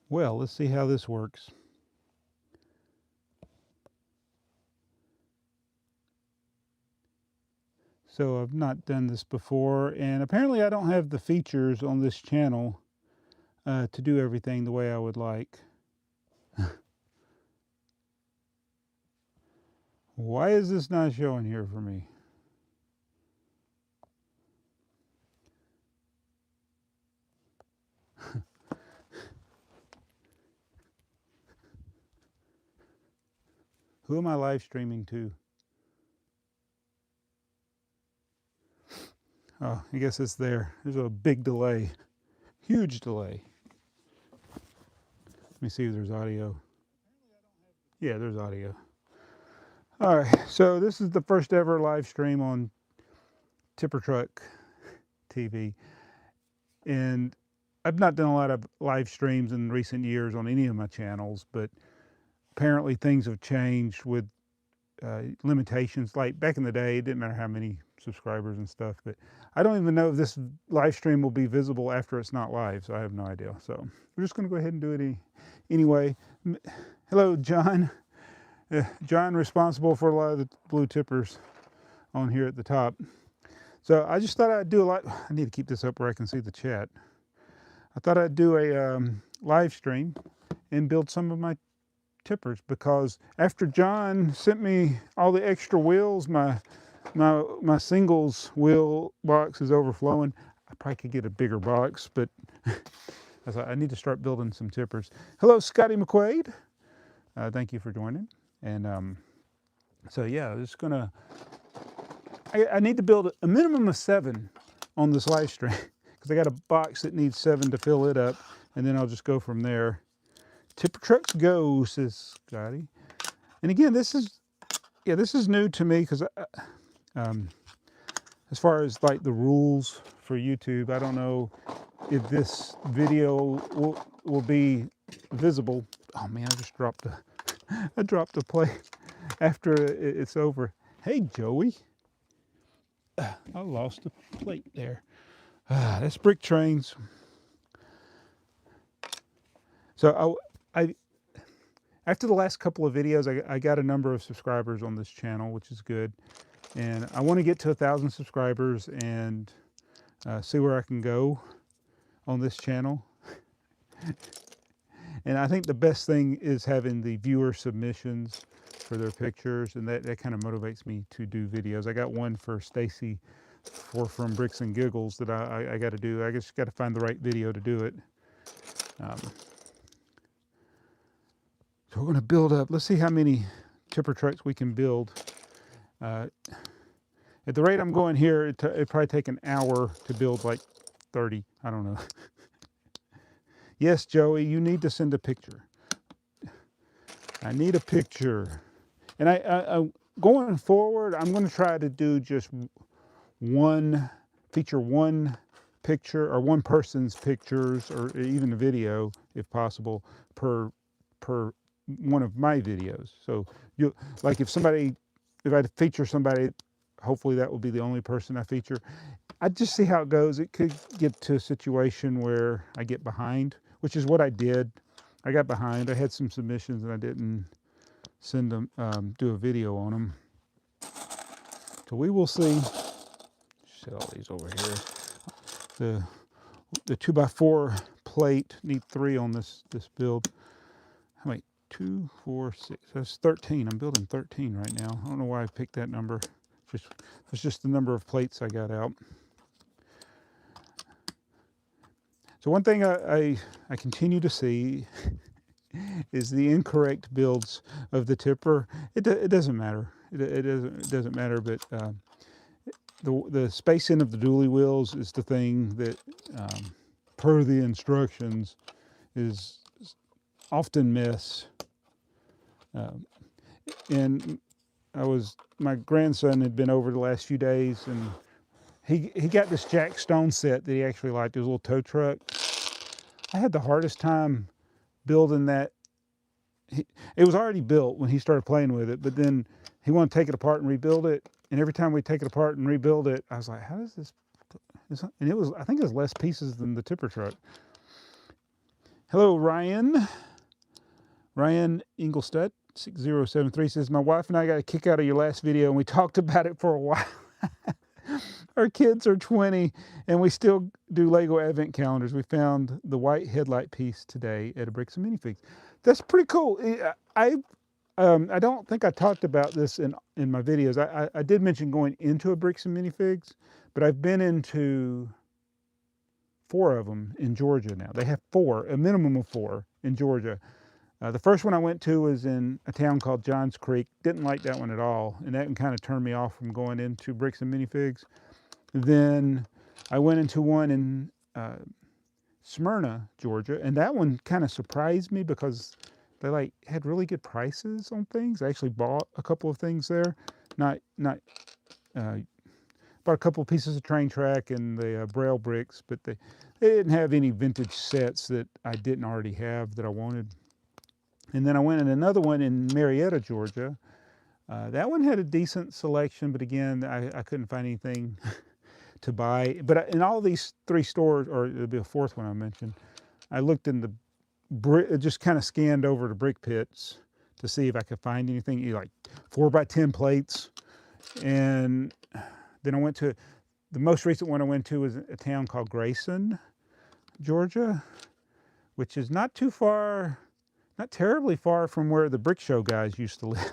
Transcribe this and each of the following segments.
Well, let's see how this works. So I've not done this before, and apparently I don't have the features on this channel to do everything the way I would like. Why is this not showing here for me? Who am I live streaming to? Oh, I guess it's there. There's a big delay. Huge delay. Let me see if there's audio. Yeah, there's audio. All right, so this is the first ever live stream on Tipper Truck TV. And I've not done a lot of live streams in recent years on any of my channels, but apparently things have changed with limitations. Like back in the day, it didn't matter how many subscribers and stuff, but I don't even know if this live stream will be visible after it's not live, so I have no idea. So we're just going to go ahead and do it anyway. Hello, John. John, responsible for a lot of the blue tippers on here at the top. So I just thought I'd do a lot. I need to keep this up where I can see the chat. I thought I'd do a live stream and build some of my tippers, because after John sent me all the extra wheels, my singles wheel box is overflowing. I probably could get a bigger box, but I thought I need to start building some tippers. Hello, Scotty McQuaid. Thank you for joining. And so yeah, I'm just gonna. I need to build a minimum of 7 on this live stream because I got a box that needs 7 to fill it up, and then I'll just go from there. Tipper Trucks go, says Scotty. And again, this is new to me because as far as like the rules for YouTube, I don't know if this video will be visible. Oh man, I just dropped a plate after it's over. Hey Joey, I lost a plate there. That's brick trains. So I after the last couple of videos, I got a number of subscribers on this channel, which is good. And I want to get to 1,000 subscribers and see where I can go on this channel. And I think the best thing is having the viewer submissions for their pictures, and that kind of motivates me to do videos. I got one for Stacy from Bricks and Giggles that I got to do. I just got to find the right video to do it. So we're going to build up. Let's see how many tipper trucks we can build. At the rate I'm going here, it'd probably take an hour to build like 30. I don't know. Yes, Joey, you need to send a picture. I need a picture. And I going forward, I'm going to try to do just feature one picture or one person's pictures, or even a video if possible, per one of my videos. So you like if I feature somebody, hopefully that will be the only person I feature. I just see how it goes. It could get to a situation where I get behind, which is what I did. I got behind. I had some submissions and I didn't send them, do a video on them. So we will see. Set all these over here. The 2x4 plate, need 3 on this build. How many? 2, 4, 6. That's 13. I'm building 13 right now. I don't know why I picked that number. It's just the number of plates I got out. So one thing I continue to see is the incorrect builds of the tipper. It doesn't matter. It doesn't matter. But the spacing of the dually wheels is the thing that, per the instructions, is often missed. And my grandson had been over the last few days, and he got this Jack Stone set that he actually liked, his little tow truck. I had the hardest time building that. It was already built when he started playing with it, but then he wanted to take it apart and rebuild it. And every time we take it apart and rebuild it, I was like, how does this? And I think it was less pieces than the tipper truck. Hello, Ryan. Ryan Ingolstadt 6073 says, my wife and I got a kick out of your last video and we talked about it for a while. Our kids are 20 and we still do Lego advent calendars. We found the white headlight piece today at a Bricks and Minifigs. That's pretty cool. I don't think I talked about this in my videos. I did mention going into a Bricks and Minifigs, but I've been into 4 of them in Georgia now. They have 4, a minimum of 4 in Georgia. The first one I went to was in a town called Johns Creek. Didn't like that one at all, and that one kind of turned me off from going into Bricks and Minifigs. Then I went into one in Smyrna, Georgia, and that one kind of surprised me because they had really good prices on things. I actually bought a couple of things there, bought a couple of pieces of train track and the Braille bricks, but they didn't have any vintage sets that I didn't already have that I wanted. And then I went in another one in Marietta, Georgia. That one had a decent selection, but again, I couldn't find anything to buy. But in all these 3 stores, or it'll be a 4th one I mentioned, I looked in just kind of scanned over the brick pits to see if I could find anything, like 4x10 plates. And then I went to, the most recent one I went to was a town called Grayson, Georgia, which is not too far, not terribly far from where the Brick Show guys used to live.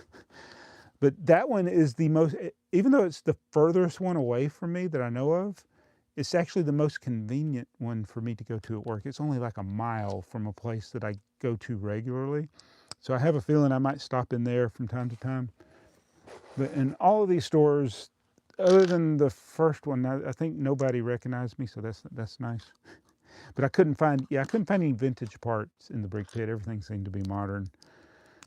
But that one is the most, even though it's the furthest one away from me that I know of, it's actually the most convenient one for me to go to at work. It's only like a mile from a place that I go to regularly. So I have a feeling I might stop in there from time to time. But in all of these stores, other than the first one, I think nobody recognized me, so that's nice. But I couldn't find any vintage parts in the brick pit. Everything seemed to be modern.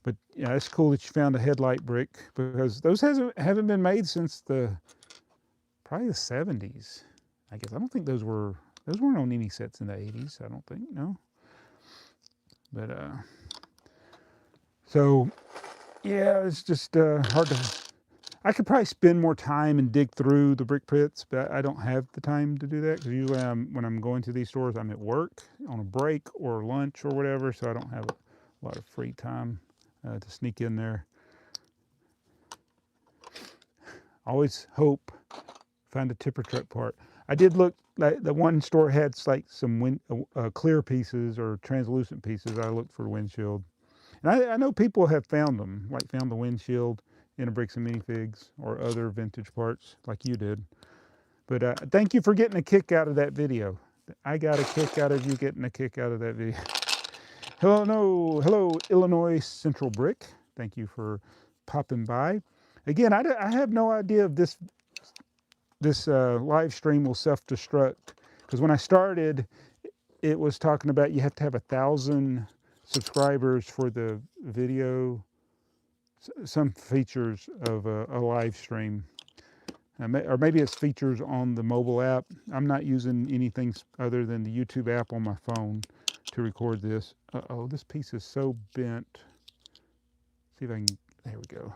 But yeah, it's cool that you found a headlight brick, because those haven't been made since probably the 70s. I guess I don't think those weren't on any sets in the 80s. I don't think, no. But so yeah, it's just hard to. I could probably spend more time and dig through the brick pits, but I don't have the time to do that, because usually when I'm going to these stores, I'm at work on a break or lunch or whatever, so I don't have a lot of free time to sneak in there. Always hope find a tipper truck part. I did look, like the one store had like some clear pieces or translucent pieces. I looked for windshield, and I know people have found them, like found the windshield in a Bricks and Minifigs or other vintage parts like you did. But thank you for getting a kick out of that video. I got a kick out of you getting a kick out of that video. Hello, Illinois Central Brick. Thank you for popping by. Again, I have no idea if this live stream will self-destruct, because when I started, it was talking about you have to have 1,000 subscribers for the video, some features of a live stream. Or maybe it's features on the mobile app. I'm not using anything other than the YouTube app on my phone to record this. Uh-oh, this piece is so bent. See if I can, there we go.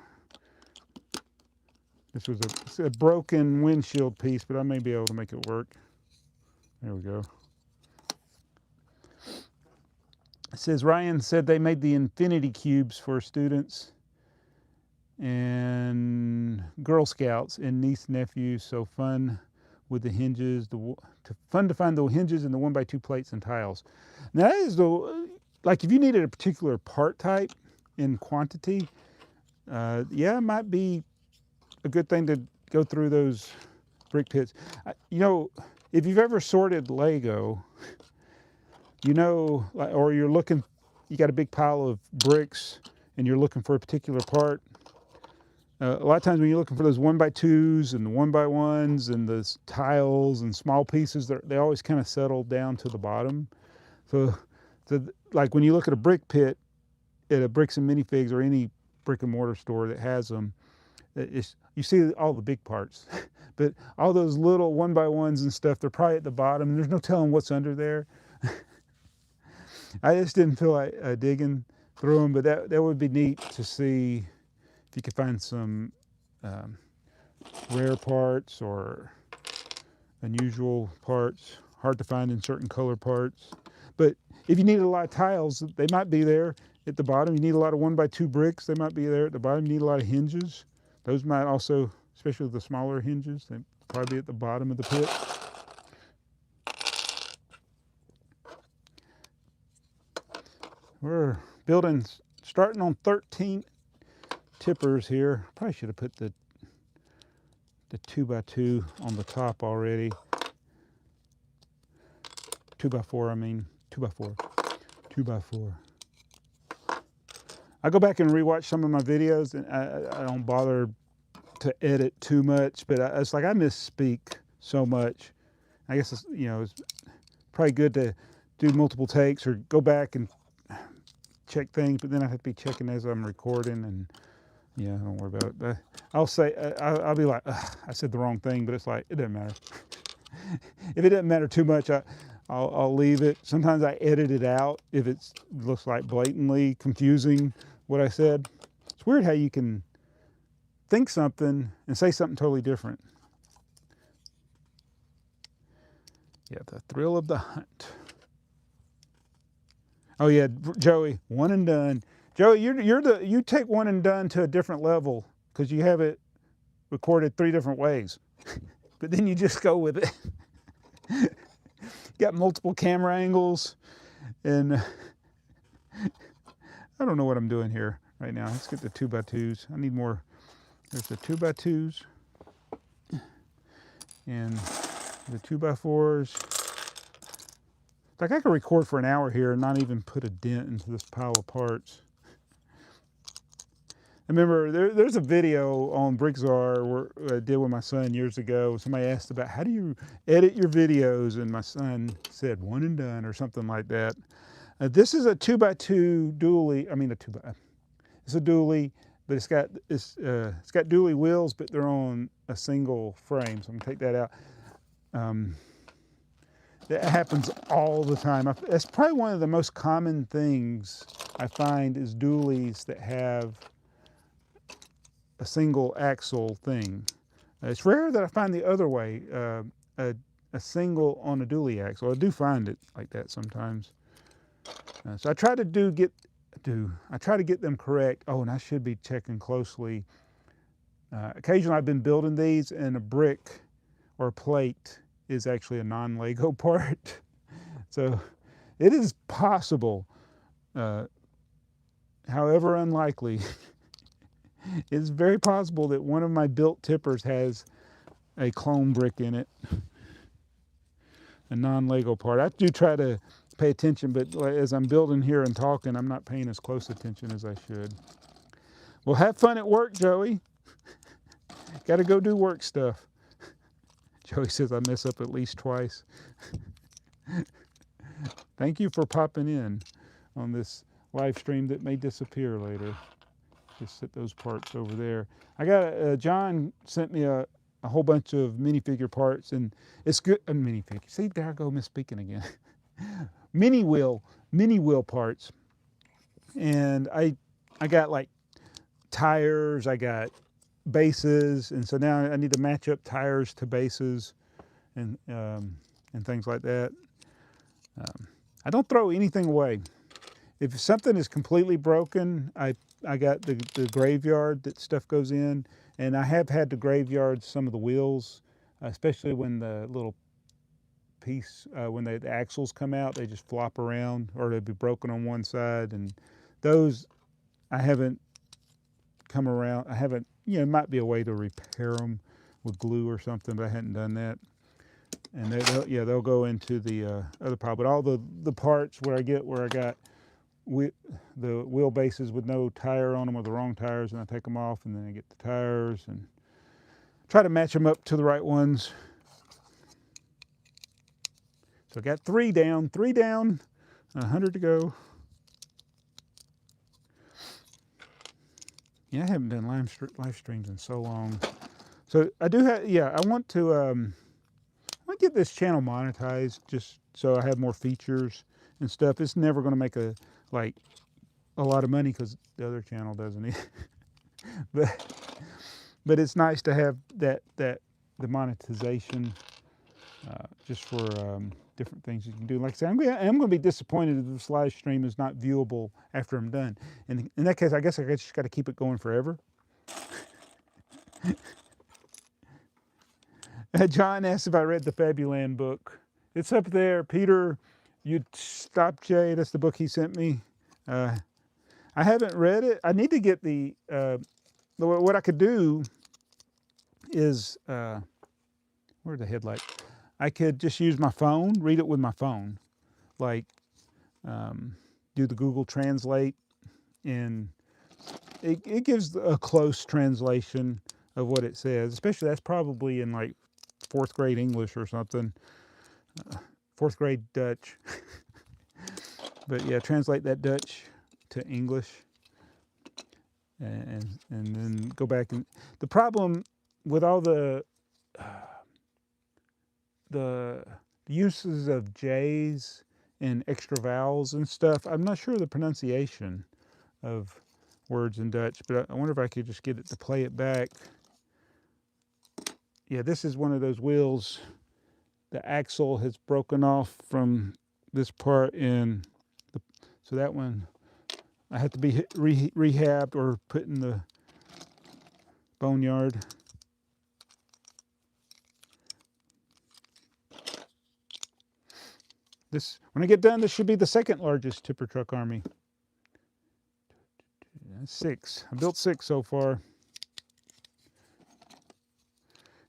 This was a broken windshield piece, but I may be able to make it work. There we go. It says, Ryan said they made the infinity cubes for students and Girl Scouts and niece nephews. So fun with the hinges, fun to find the hinges and the 1x2 plates and tiles. Now that is like if you needed a particular part type in quantity, yeah, it might be a good thing to go through those brick pits. You know, if you've ever sorted Lego, you know, or you're looking, you got a big pile of bricks and you're looking for a particular part. A lot of times when you're looking for those 1x2s and the 1x1s and the tiles and small pieces, they always kind of settle down to the bottom. So like when you look at a brick pit at a Bricks and Minifigs or any brick and mortar store that has them, you see all the big parts, but all those little 1x1s and stuff, they're probably at the bottom, and there's no telling what's under there. I just didn't feel like digging through them, but that would be neat to see if you could find some rare parts or unusual parts, hard to find in certain color parts. But If you need a lot of tiles, they might be there at the bottom. You need a lot of 1x2 bricks, they might be there at the bottom. You need a lot of hinges. Those might also, especially the smaller hinges, they probably be at the bottom of the pit. We're building, starting on 13 tippers here. Probably should have put the 2x2 on the top already. 2x4, I mean, 2x4. 2x4. I go back and rewatch some of my videos, and I don't bother to edit too much, but it's like I misspeak so much. I guess it's, you know, it's probably good to do multiple takes or go back and check things, but then I have to be checking as I'm recording, and yeah, don't worry about it. But I'll say, I'll be like, I said the wrong thing, but it's like, it doesn't matter. If it doesn't matter too much, I'll leave it. Sometimes I edit it out if it looks like blatantly confusing what I said. It's weird how you can think something and say something totally different. Yeah, the thrill of the hunt. Oh yeah, Joey, one and done. Joey, you take one and done to a different level because you have it recorded 3 different ways, but then you just go with it. Got multiple camera angles, and I don't know what I'm doing here right now. Let's get the 2x2s. I need more. There's the 2x2s and the 2x4s. Like I could record for an hour here and not even put a dent into this pile of parts. I remember there's a video on Brickzar where I did with my son years ago. Somebody asked about how do you edit your videos, and my son said one and done or something like that. This is a 2x2 dually. I mean it's a dually, but it's got dually wheels, but they're on a single frame. So I'm gonna take that out. That happens all the time. That's probably one of the most common things I find is dualies that have a single axle thing. It's rare that I find the other way, a single on a dually axle. I do find it like that sometimes. So I try to get them correct. Oh, and I should be checking closely. Occasionally I've been building these, and a brick or a plate is actually a non-Lego part. So it is possible, however unlikely, it's very possible that one of my built tippers has a clone brick in it, a non-Lego part. I do try to pay attention, but as I'm building here and talking, I'm not paying as close attention as I should. Well, have fun at work, Joey. Got to go do work stuff. Joey says I mess up at least twice. Thank you for popping in on this live stream that may disappear later. Just set those parts over there. I got John sent me a whole bunch of minifigure parts, and it's good. Minifigure. See, there I go misspeaking again. mini wheel parts, and I got like tires. I got bases, and so now I need to match up tires to bases and things like that. I don't throw anything away. If something is completely broken, I got the graveyard that stuff goes in, and I have had to graveyard some of the wheels, especially when the little piece, when the axles come out, they just flop around, or they'd be broken on one side, and those I haven't come around. I haven't, you know, it might be a way to repair them with glue or something, but I hadn't done that. And they'll go into the other pile. But all the parts where I got the wheelbases with no tire on them or the wrong tires, and I take them off, and then I get the tires and try to match them up to the right ones. So I got 3 down, 100 to go. Yeah, I haven't done live streams in so long. So I do have, yeah, I want to get this channel monetized just so I have more features and stuff. It's never going to make a lot of money because the other channel doesn't either. but it's nice to have the monetization just for different things you can do. Like I said, I'm going to be disappointed if this live stream is not viewable after I'm done. And in that case, I guess I just got to keep it going forever. John asked if I read the Fabuland book. It's up there. Peter, you stop Jay. That's the book he sent me. I haven't read it. I need to get what I could do is, where's the headlight? I could just use my phone, read it with my phone, like do the Google Translate, and it gives a close translation of what it says, especially that's probably in like 4th grade English or something, 4th grade Dutch. But yeah, translate that Dutch to English and then go back. And the problem with all the uses of J's and extra vowels and stuff, I'm not sure the pronunciation of words in Dutch, but I wonder if I could just get it to play it back. Yeah, this is one of those wheels. The axle has broken off from this part, and so that one I have to be rehabbed or put in the boneyard. This, when I get done, this should be the 2nd largest tipper truck army. That's 6. I built 6 so far.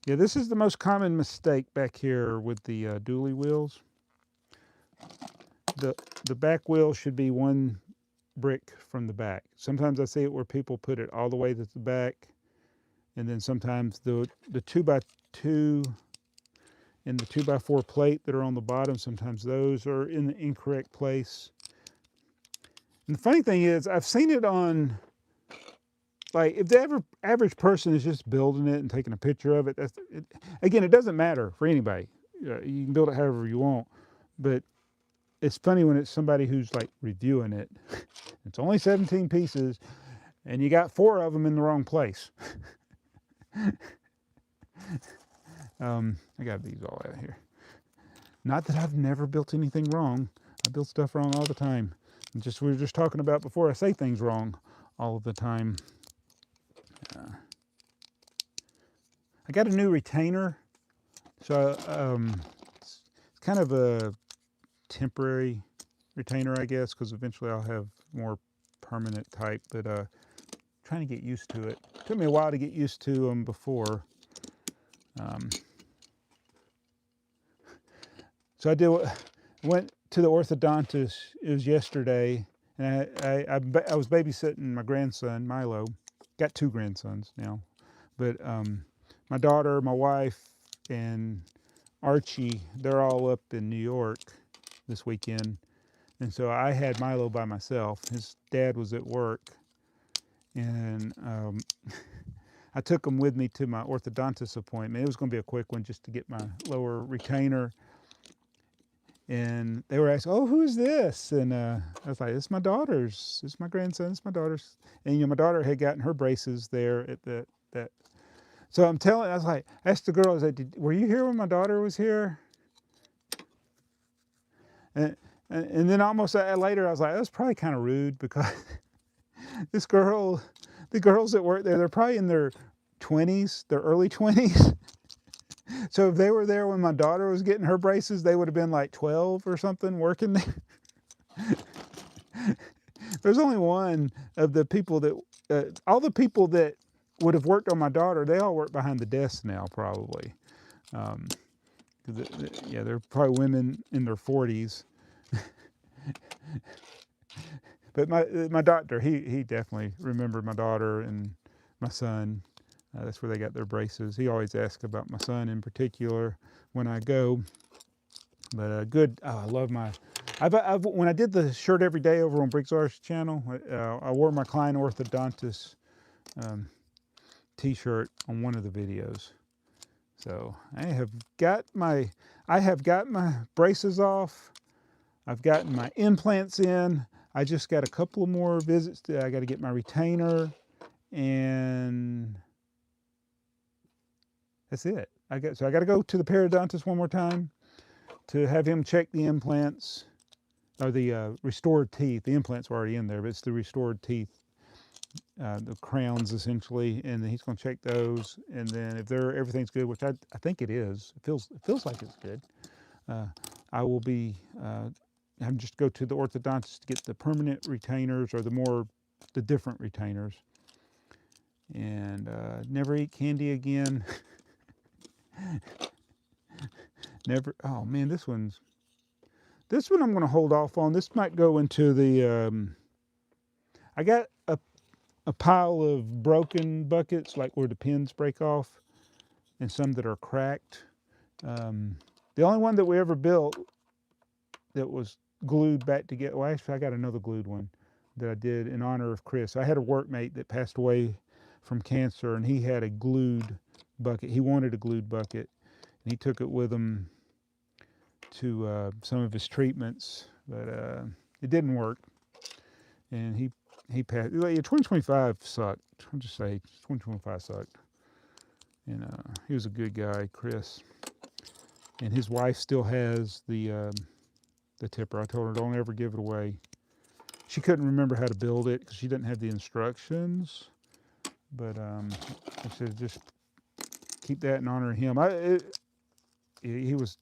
Yeah, this is the most common mistake back here with the dually wheels. The back wheel should be 1 brick from the back. Sometimes I see it where people put it all the way to the back, and then sometimes the 2x2 and the 2x4 plate that are on the bottom, sometimes those are in the incorrect place. And the funny thing is, I've seen it on, like, if the average person is just building it and taking a picture of it, again, it doesn't matter for anybody. You can build it however you want, but it's funny when it's somebody who's like reviewing it. It's only 17 pieces, and you got 4 of them in the wrong place. I got these all out here. Not that I've never built anything wrong. I build stuff wrong all the time. We were just talking about before, I say things wrong all of the time. I got a new retainer, so it's kind of a temporary retainer, I guess, because eventually I'll have more permanent type, but trying to get used to it. It took me a while to get used to them before. So I went to the orthodontist. It was yesterday, and I was babysitting my grandson Milo. Got 2 grandsons now, but my daughter, my wife, and Archie, they're all up in New York this weekend, and so I had Milo by myself. His dad was at work, and I took him with me to my orthodontist appointment. It was going to be a quick one just to get my lower retainer. And they were asking, "Oh, who's this?" And I was like, "It's my daughter's. It's my grandson. It's my daughter's." And my daughter had gotten her braces there at that. So I was like, I asked the girl, I was like, "Were you here when my daughter was here?" And then almost later, I was like, "That's probably kind of rude," because the girls that work there, they're probably in their 20s, their early 20s. So if they were there when my daughter was getting her braces, they would have been like 12 or something working there. There's only one of the people that, all the people that would have worked on my daughter, they all work behind the desk now probably. Yeah, they're probably women in their 40s. But my doctor, he definitely remembered my daughter and my son. That's where they got their braces. He always asks about my son in particular when I go. But good. Oh, I love my. When I did the shirt every day over on Briggsar's channel, I wore my Klein Orthodontist T-shirt on one of the videos. So I have got my braces off. I've gotten my implants in. I just got a couple of more visits. I got to get my retainer, and that's it. I got to go to the periodontist one more time to have him check the implants, or the restored teeth. The implants were already in there, but it's the restored teeth, the crowns essentially, and then he's going to check those. And then if everything's good, which I think it is, it feels like it's good. I will be I'm just go to the orthodontist to get the permanent retainers, or the different retainers, and never eat candy again. Never. Oh man, this one I'm going to hold off on. This might go into the. I got a pile of broken buckets, like where the pins break off, and some that are cracked. The only one that we ever built that was glued back together. Well, actually, I got another glued one that I did in honor of Chris. I had a workmate that passed away from cancer, and he had a glued bucket. He wanted a glued bucket, and he took it with him to some of his treatments, but it didn't work, and he passed. 2025 sucked. I'll just say 2025 sucked. And he was a good guy, Chris. And his wife still has the tipper. I told her, don't ever give it away. She couldn't remember how to build it because she didn't have the instructions. But I said, just keep that in honor of him. He was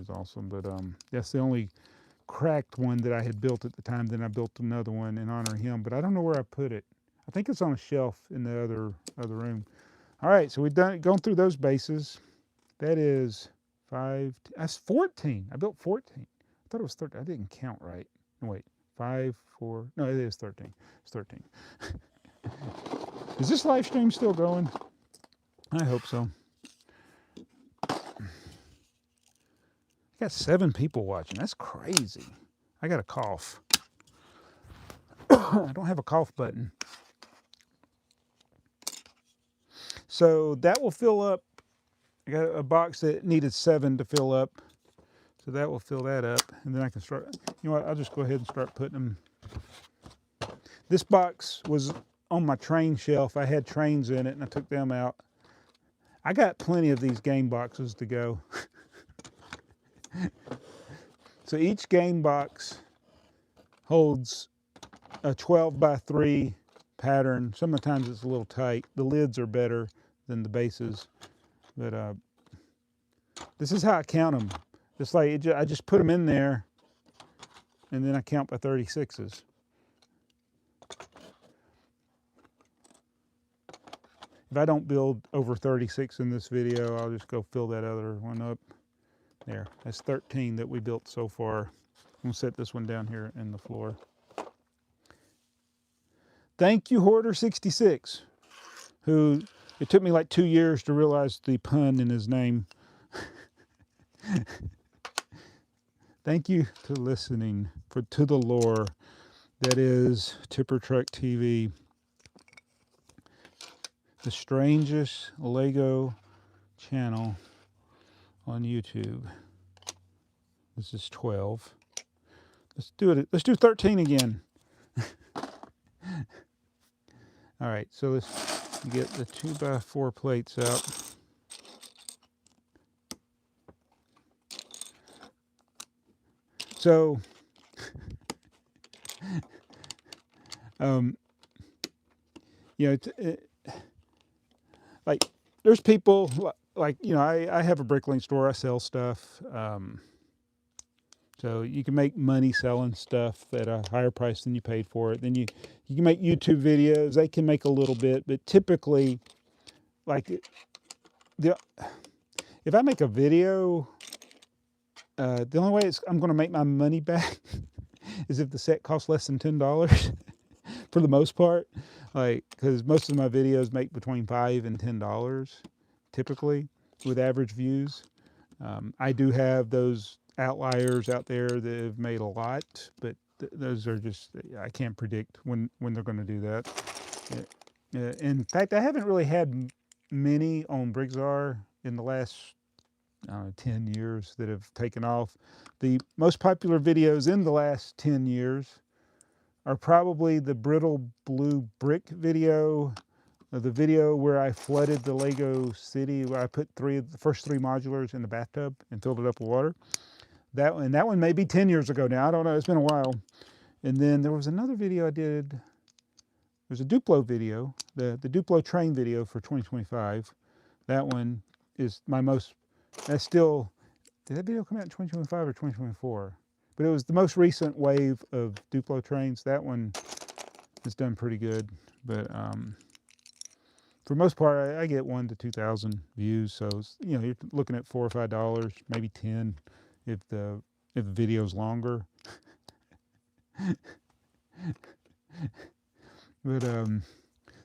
awesome. But that's the only cracked one that I had built at the time. Then I built another one in honor of him. But I don't know where I put it. I think it's on a shelf in the other room. All right, so we've gone through those bases. That is 5. That's 14. I built 14. I thought it was 13. I didn't count right. No, wait. 5, 4. No, it is 13. It's 13. Is this live stream still going? I hope so. I got 7 people watching. That's crazy. I got a cough. I don't have a cough button. So that will fill up. I got a box that needed 7 to fill up. So that will fill that up. And then I can start, you know what, I'll just go ahead and start putting them. This box was on my train shelf. I had trains in it and I took them out. I got plenty of these game boxes to go. So each game box holds a 12 by 3 pattern. Sometimes it's a little tight. The lids are better than the bases. But this is how I count them. It's like I just put them in there, and then I count by 36s. If I don't build over 36 in this video, I'll just go fill that other one up. There, that's 13 that we built so far. I'm gonna set this one down here in the floor. Thank you, Hoarder66, who, it took me like 2 years to realize the pun in his name. Thank you to listening to the lore that is Tipper Truck TV. The strangest Lego channel on YouTube. This is 12. Let's do it. Let's do 13 again. All right, so let's get the 2x4 plates out. So, like there's people like, I have a bricklaying store. I sell stuff. So you can make money selling stuff at a higher price than you paid for it. Then you can make YouTube videos. They can make a little bit, but typically, like if I make a video, the only way I'm going to make my money back is if the set costs less than $10 for the most part. Like, because most of my videos make between $5 and $10 typically with average views. I do have those outliers out there that have made a lot, but those are just, I can't predict when they're going to do that. In fact, I haven't really had many on Briggsar in the last 10 years that have taken off. The most popular videos in the last 10 years are probably the brittle blue brick video the video where I flooded the Lego city, where I put the first three modulars in the bathtub and filled it up with water. That one may be 10 years ago now. I don't know. It's been a while. And then there was another video I did. There's a Duplo video, the Duplo train video for 2025. That one is my most, that's still, did that video come out in 2025 or 2024? But it was the most recent wave of Duplo trains. That one has done pretty good. But for the most part, I get 1,000 to 2,000 views. So, you know, you're looking at $4 or $5, maybe 10 if the video's longer. But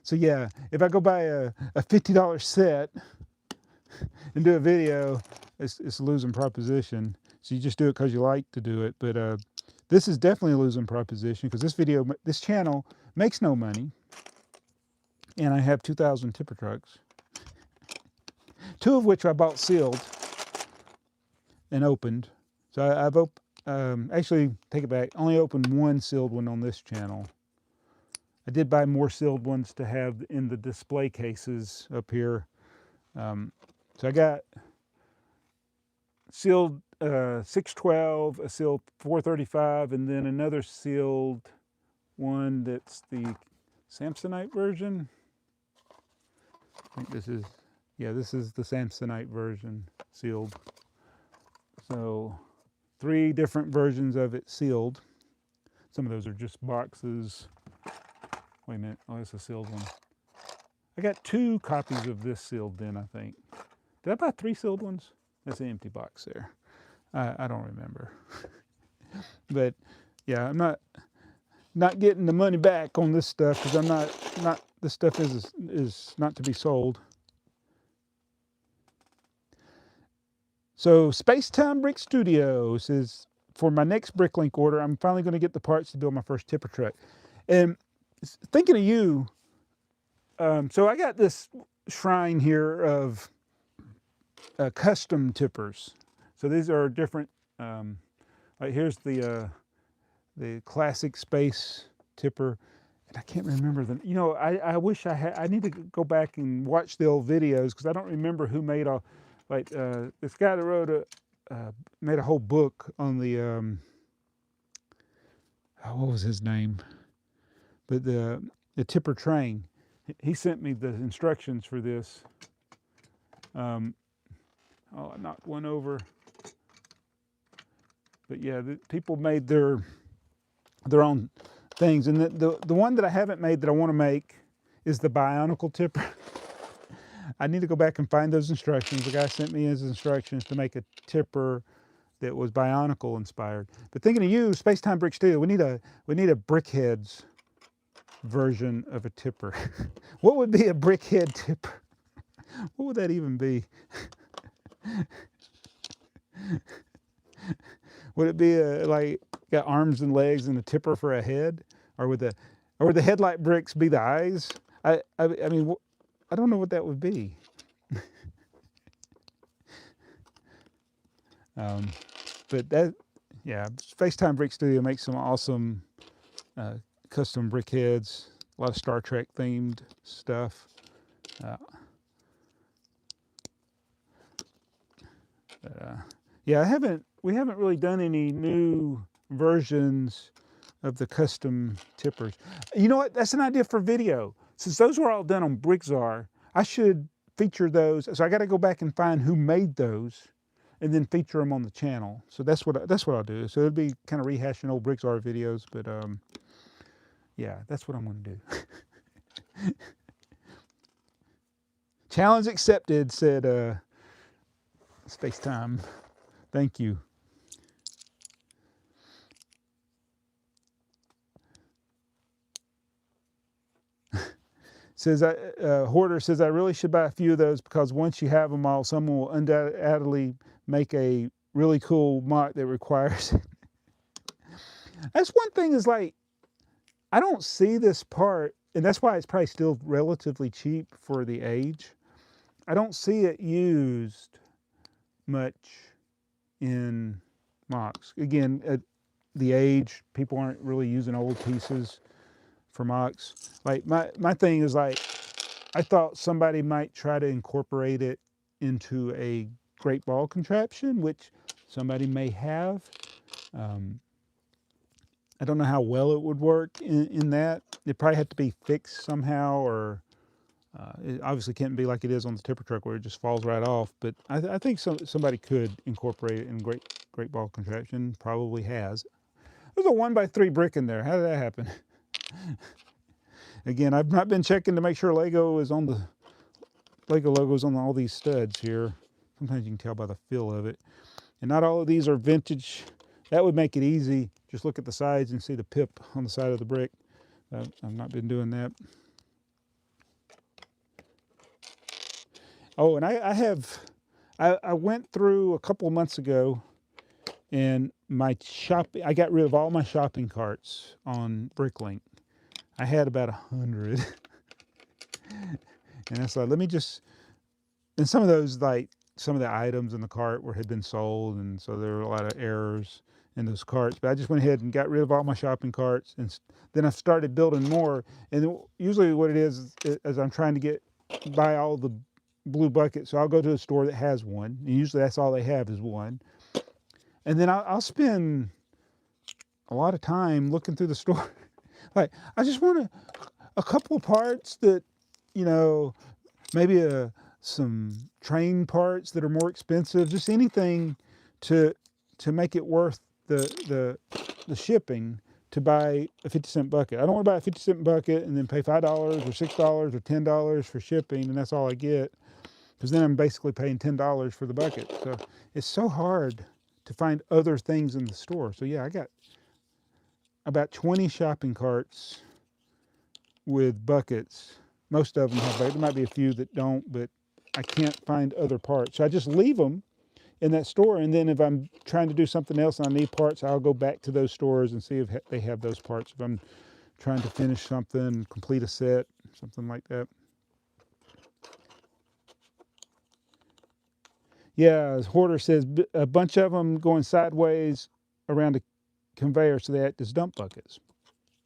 so yeah, if I go buy a $50 set and do a video, it's a losing proposition. So you just do it because you like to do it. But this is definitely a losing proposition because this channel makes no money, and I have 2,000 tipper trucks, 2 of which I bought sealed and opened. So I've actually take it back. Only opened 1 sealed one on this channel. I did buy more sealed ones to have in the display cases up here. So I got sealed 612, a sealed 435, and then another sealed one that's the Samsonite version. I think this is, yeah, this is the Samsonite version sealed. So 3 different versions of it sealed. Some of those are just boxes. Wait a minute, oh, that's a sealed one. I got 2 copies of this sealed then, I think. Did I buy 3 sealed ones? That's an empty box there. I don't remember. But yeah, I'm not getting the money back on this stuff because I'm not this stuff is not to be sold. So Spacetime Brick Studio says, for my next Bricklink order, I'm finally going to get the parts to build my first tipper truck. And thinking of you, so I got this shrine here of custom tippers. So these are different. Like here's the classic space tipper, and I can't remember them. You know, I wish I had. I need to go back and watch the old videos because I don't remember who made all. Like this guy that wrote made a whole book on the what was his name? But the tipper train. He sent me the instructions for this. Oh, I knocked one over. But yeah, people made their own things, and the one that I haven't made that I want to make is the Bionicle tipper. I need to go back and find those instructions. The guy sent me his instructions to make a tipper that was Bionicle inspired. But thinking of you, Spacetime Brick Studio, we need a Brickheads version of a tipper. What would be a Brickhead tipper? What would that even be? Would it be like got arms and legs and a tipper for a head, or would the headlight bricks be the eyes? I mean, I don't know what that would be. But that, yeah, Spacetime Brick Studio makes some awesome custom brick heads. A lot of Star Trek themed stuff. Yeah, we haven't really done any new versions of the custom tippers. You know what? That's an idea for video. Since those were all done on Brickzar, I should feature those. So I got to go back and find who made those, and then feature them on the channel. So that's what I'll do. So it'll be kind of rehashing old Brickzar videos, but yeah, that's what I'm going to do. Challenge accepted, said Spacetime. Thank you. Says Hoarder says, I really should buy a few of those because once you have them all, someone will undoubtedly make a really cool mock that requires it. That's one thing, is like, I don't see this part, and that's why it's probably still relatively cheap for the age. I don't see it used much in mocks. Again, at the age, people aren't really using old pieces for mocks. Like my thing is like, I thought somebody might try to incorporate it into a great ball contraption, which somebody may have. Um, I don't know how well it would work in that. It probably had to be fixed somehow, or it obviously can't be like it is on the tipper truck where it just falls right off. But I think somebody could incorporate it in great ball contraption. Probably has. There's a 1x3 brick in there. How did that happen? Again, I've not been checking to make sure Lego logos on all these studs here. Sometimes you can tell by the feel of it. And not all of these are vintage. That would make it easy. Just look at the sides and see the pip on the side of the brick. I've not been doing that. Oh, and I went through a couple of months ago, and I got rid of all my shopping carts on Bricklink. I had about 100. And I thought, let me just, and some of those, like some of the items in the cart had been sold, and so there were a lot of errors in those carts. But I just went ahead and got rid of all my shopping carts, and then I started building more. And usually what it is I'm trying to buy all the blue buckets, so I'll go to a store that has one, and usually that's all they have is one. And then I'll spend a lot of time looking through the store. Like, I just want a couple of parts that, maybe some train parts that are more expensive, just anything to make it worth the shipping, to buy a 50-cent bucket. I don't want to buy a 50-cent bucket and then pay $5 or $6 or $10 for shipping, and that's all I get, because then I'm basically paying $10 for the bucket. So it's so hard to find other things in the store. So yeah, I got about 20 shopping carts with buckets. Most of them have, there might be a few that don't, but I can't find other parts. So I just leave them in that store, and then if I'm trying to do something else and I need parts, I'll go back to those stores and see if they have those parts. If I'm trying to finish something, complete a set, something like that. Yeah, as Hoarder says, a bunch of them going sideways around a conveyor, so they act as dump buckets.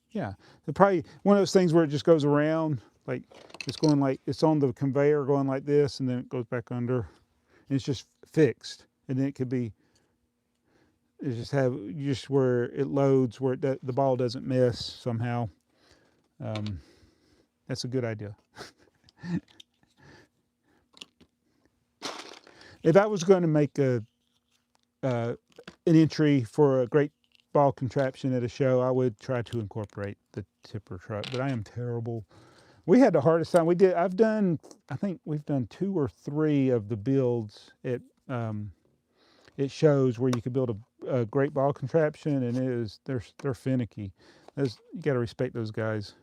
Yeah, they're probably one of those things where it just goes around, like it's on the conveyor going like this, and then it goes back under, and it's just fixed. And then it could be, just where it loads, where the ball doesn't miss somehow. That's a good idea. If I was going to make an entry for a great ball contraption at a show, I would try to incorporate the tipper truck, but I am terrible. We had the hardest time. I think we've done 2 or 3 of the builds at it shows where you could build a great ball contraption, and they're finicky. You got to respect those guys.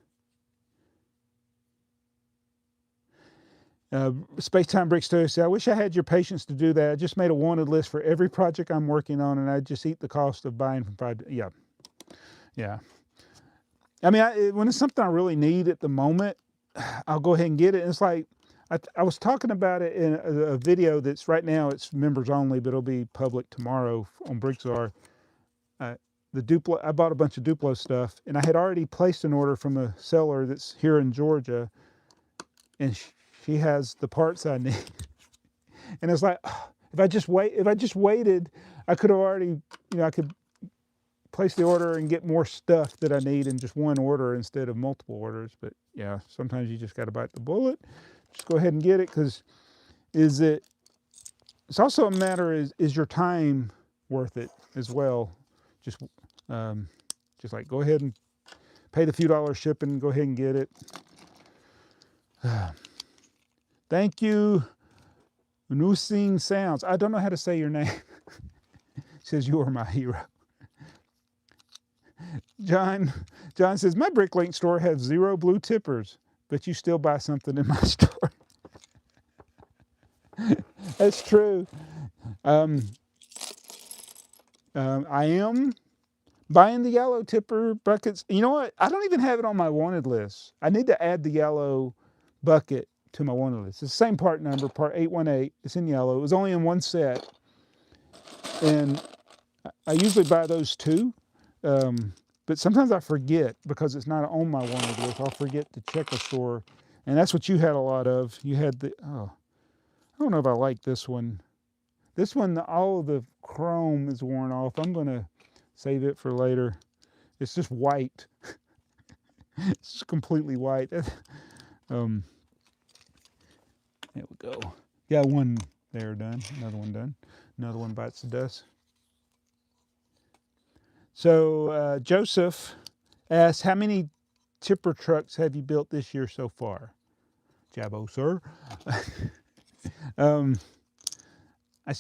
Space-Time Brick Studio said, I wish I had your patience to do that. I just made a wanted list for every project I'm working on, and I just eat the cost of buying from 5. Yeah. I mean, when it's something I really need at the moment, I'll go ahead and get it. And it's like, I was talking about it in a video that's right now, it's members only, but it'll be public tomorrow on Brickzar. I bought a bunch of Duplo stuff, and I had already placed an order from a seller that's here in Georgia, and she has the parts I need. And it's like, if I just waited, I could have already, I could place the order and get more stuff that I need in just one order instead of multiple orders. But yeah, sometimes you just got to bite the bullet. Just go ahead and get it, because it's also a matter, is your time worth it as well? Just like go ahead and pay the few dollars shipping, go ahead and get it. Thank you, Nusing Sounds. I don't know how to say your name. Says you are my hero. John says, my Bricklink store has 0 blue tippers, but you still buy something in my store. That's true. I am buying the yellow tipper buckets. You know what? I don't even have it on my wanted list. I need to add the yellow bucket to my wanted list. It's the same part number, part 818. It's in yellow. It was only in one set. And I usually buy those 2. But sometimes I forget, because it's not on my wanted list. I'll forget to check a store And that's what you had a lot of. You had the, oh, I don't know if I like this one. This one, all of the chrome is worn off. I'm going to save it for later. It's just white. It's just completely white. There we go. Got one there done. Another one done. Another one bites the dust. So Joseph asks, how many tipper trucks have you built this year so far? Jabbo, sir. I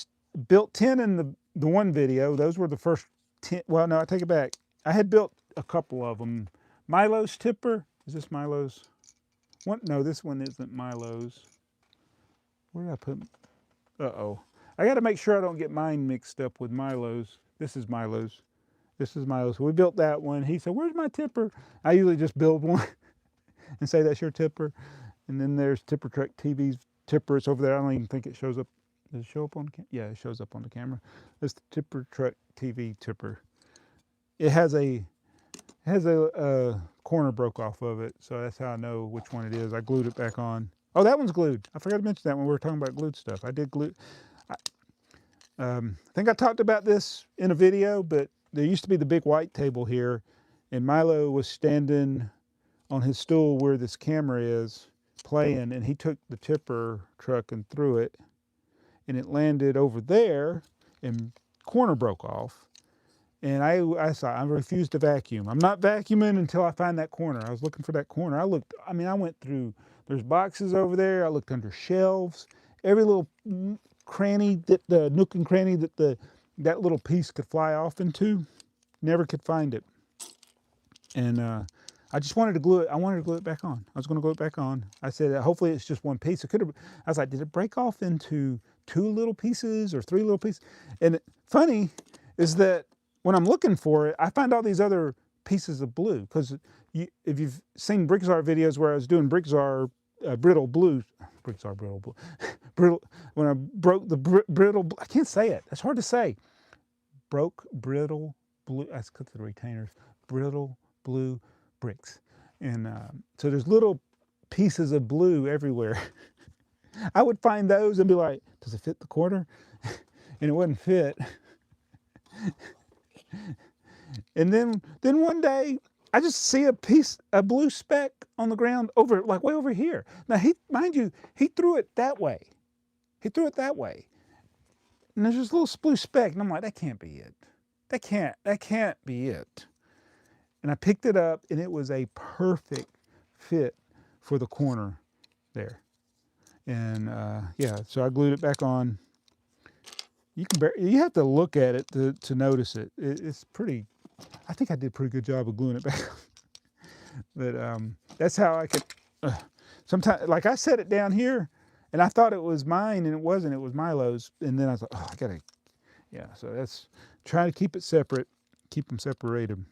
built 10 in the one video. Those were the first 10. Well, no, I take it back. I had built a couple of them. Milo's tipper. Is this Milo's? One? No, this one isn't Milo's. Where did I put? Uh-oh. I got to make sure I don't get mine mixed up with Milo's. This is Milo's. This is Milo's. We built that one. He said, where's my tipper? I usually just build one and say that's your tipper. And then there's Tipper Truck TV's tipper. It's over there. I don't even think it shows up. Does it show up on the camera? Yeah, it shows up on the camera. That's the Tipper Truck TV tipper. It has a corner broke off of it, so that's how I know which one it is. I glued it back on. Oh, that one's glued. I forgot to mention that when we were talking about glued stuff. I did glue. I think I talked about this in a video, but there used to be the big white table here, and Milo was standing on his stool where this camera is playing, and he took the tipper truck and threw it, and it landed over there, and corner broke off. And I refused to vacuum. I'm not vacuuming until I find that corner. I was looking for that corner. I went through, there's boxes over there. I looked under shelves, every little cranny, the nook and cranny that that little piece could fly off into. Never could find it. And I just wanted to glue it. I wanted to glue it back on. I was going to glue it back on. I said, hopefully it's just one piece. I was like, did it break off into 2 little pieces or 3 little pieces? And funny is that when I'm looking for it, I find all these other pieces of blue. Because if you've seen Brickzar videos where I was doing Brickzar brittle blue, when I broke the brittle, I can't say it. That's hard to say. Broke brittle blue, that's because of the retainers, brittle blue bricks. And so there's little pieces of blue everywhere. I would find those and be like, does it fit the corner? And it wouldn't fit. And then one day I just see a blue speck on the ground way over here. Now mind you, he threw it that way. He threw it that way. And there's this little blue speck, and I'm like, that can't be it. That can't be it. And I picked it up, and it was a perfect fit for the corner there. And yeah, so I glued it back on. You have to look at it to notice it. It's pretty. I think I did a pretty good job of gluing it back on. But that's how I could. Sometimes, like I set it down here, and I thought it was mine, and it wasn't. It was Milo's. And then I was like, oh, I gotta. Yeah. So that's trying to keep it separate, keep them separated.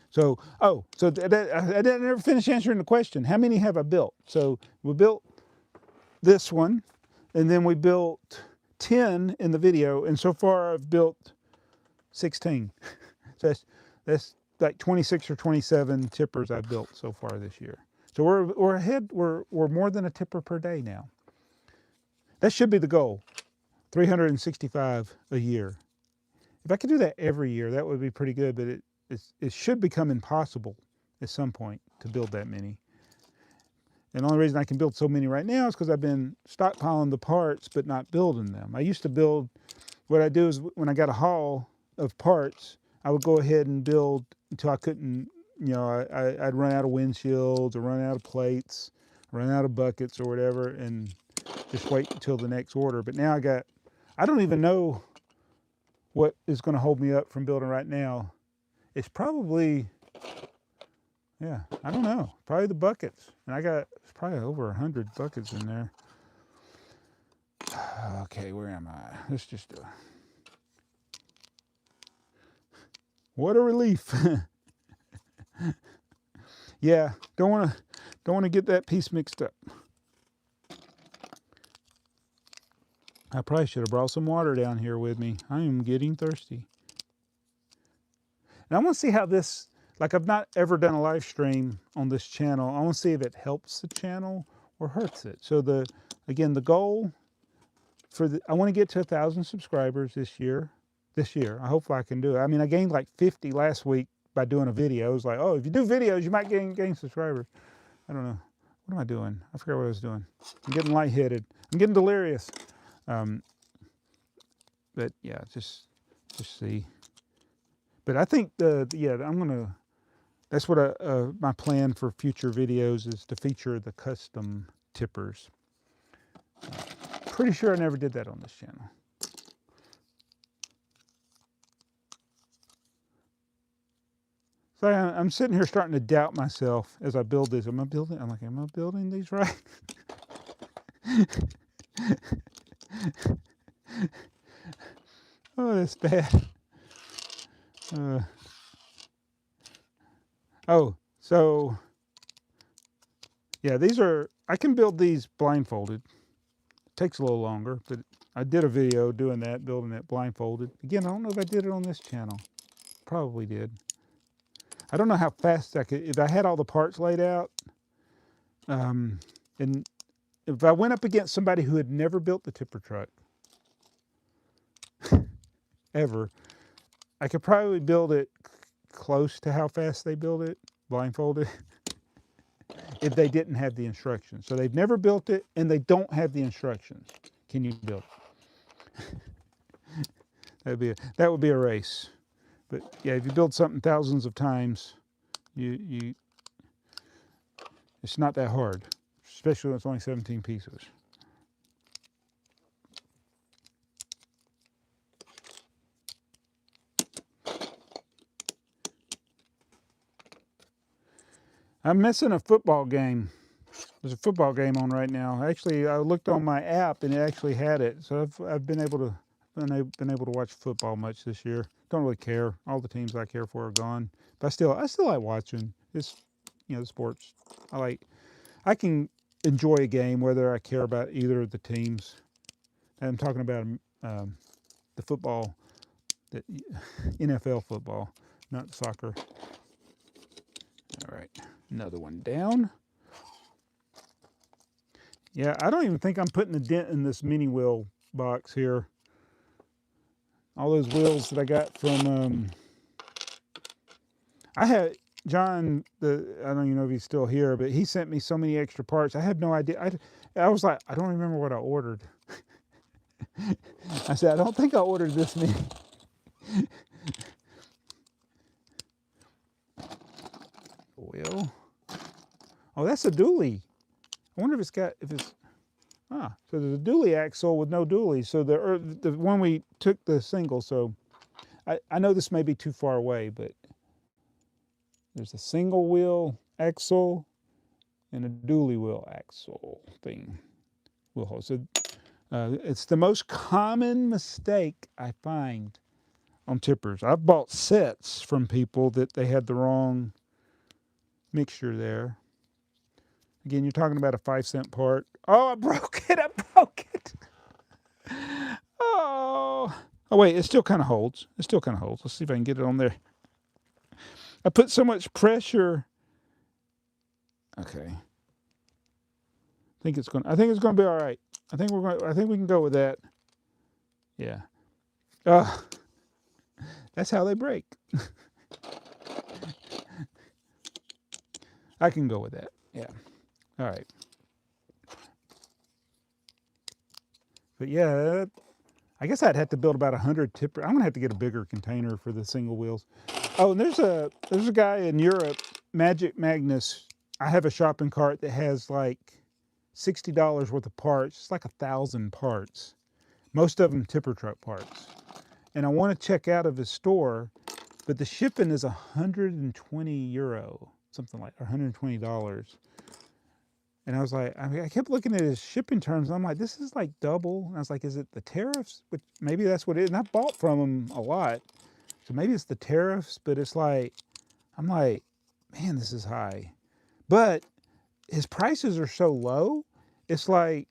So I didn't ever finish answering the question. How many have I built? So we built this one, and then we built 10 in the video, and so far I've built 16. So that's like 26 or 27 tippers I've built so far this year. So we're ahead. We're more than a tipper per day now. That should be the goal. 365 a year. If I could do that every year, that would be pretty good. But it should become impossible at some point to build that many. And the only reason I can build so many right now is because I've been stockpiling the parts but not building them. I used to build, what I do is when I got a haul of parts, I would go ahead and build until I couldn't, I'd run out of windshields or run out of plates, run out of buckets or whatever, and just wait until the next order. But now I don't even know what is going to hold me up from building right now. It's probably, yeah, I don't know. Probably the buckets. And it's probably over 100 buckets in there. Okay, where am I? Let's just do it. What a relief. Yeah, don't want to get that piece mixed up. I probably should have brought some water down here with me. I am getting thirsty. And I want to see how this like I've not ever done a live stream on this channel. I want to see if it helps the channel or hurts it. So again, the goal I want to get to 1,000 subscribers this year. Hopefully I can do it. I mean, I gained like 50 last week by doing a video. It was like, oh, if you do videos, you might gain subscribers. I don't know. What am I doing? I forgot what I was doing. I'm getting lightheaded. I'm getting delirious. But yeah, just see. But I think that's what my plan for future videos is, to feature the custom tippers. Pretty sure I never did that on this channel. So I'm sitting here starting to doubt myself as I build this. I'm like, am I building these right? Oh, that's bad. So yeah, I can build these blindfolded. It takes a little longer, but I did a video doing that, building it blindfolded. Again, I don't know if I did it on this channel. Probably did. I don't know how fast I could, if I had all the parts laid out, and if I went up against somebody who had never built the tipper truck, ever, I could probably build it close to how fast they build it, blindfolded, if they didn't have the instructions. So they've never built it, and they don't have the instructions. Can you build it? That would be a race. But yeah, if you build something thousands of times, it's not that hard, especially when it's only 17 pieces. I'm missing a football game. There's a football game on right now. Actually, I looked on my app and it actually had it. So I've been able to watch football much this year. Don't really care. All the teams I care for are gone. But I still like watching. It's, the sports. I can enjoy a game whether I care about either of the teams. And I'm talking about the football, the NFL football, not soccer. All right, another one down. Yeah, I don't even think I'm putting a dent in this mini wheel box here. All those wheels that I got from, I had John, I don't even know if he's still here, but he sent me so many extra parts. I had no idea. I was like, I don't remember what I ordered. I said, I don't think I ordered this many. Wheel. Oh, that's a dually. I wonder if it's so there's a dually axle with no dually. So the one we took the single, so I know this may be too far away, but there's a single wheel axle and a dually wheel axle thing. So it's the most common mistake I find on tippers. I've bought sets from people that they had the wrong mixture there. Again, you're talking about a 5-cent part. Oh, I broke it. Oh, wait, it still kind of holds. Let's see if I can get it on there. I put so much pressure. Okay. I think it's going to be all right. I think we can go with that. Yeah. That's how they break. I can go with that. Yeah. All right. But yeah, I guess I'd have to build about 100 tipper. I'm going to have to get a bigger container for the single wheels. Oh, and there's a guy in Europe, Magic Magnus. I have a shopping cart that has like $60 worth of parts. It's like 1,000 parts. Most of them tipper truck parts. And I want to check out of his store, but the shipping is 120 euro, something like $120. And I was like, I kept looking at his shipping terms. And I'm like, this is like double. And I was like, is it the tariffs? But maybe that's what it is. And I bought from him a lot. So maybe it's the tariffs, but it's like, I'm like, man, this is high. But his prices are so low. It's like,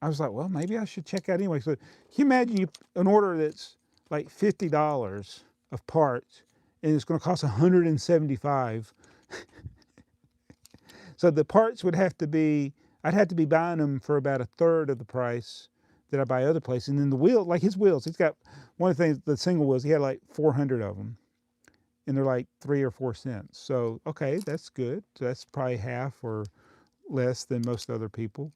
I was like, well, maybe I should check out anyway. So can you imagine an order that's like $50 of parts, and it's going to cost $175. So the parts would have to be, I'd have to be buying them for about a third of the price that I buy other places. And then the wheel, like his wheels, he's got one of the things, the single wheels, he had like 400 of them, and they're like 3 or 4 cents. So, okay, that's good. So that's probably half or less than most other people.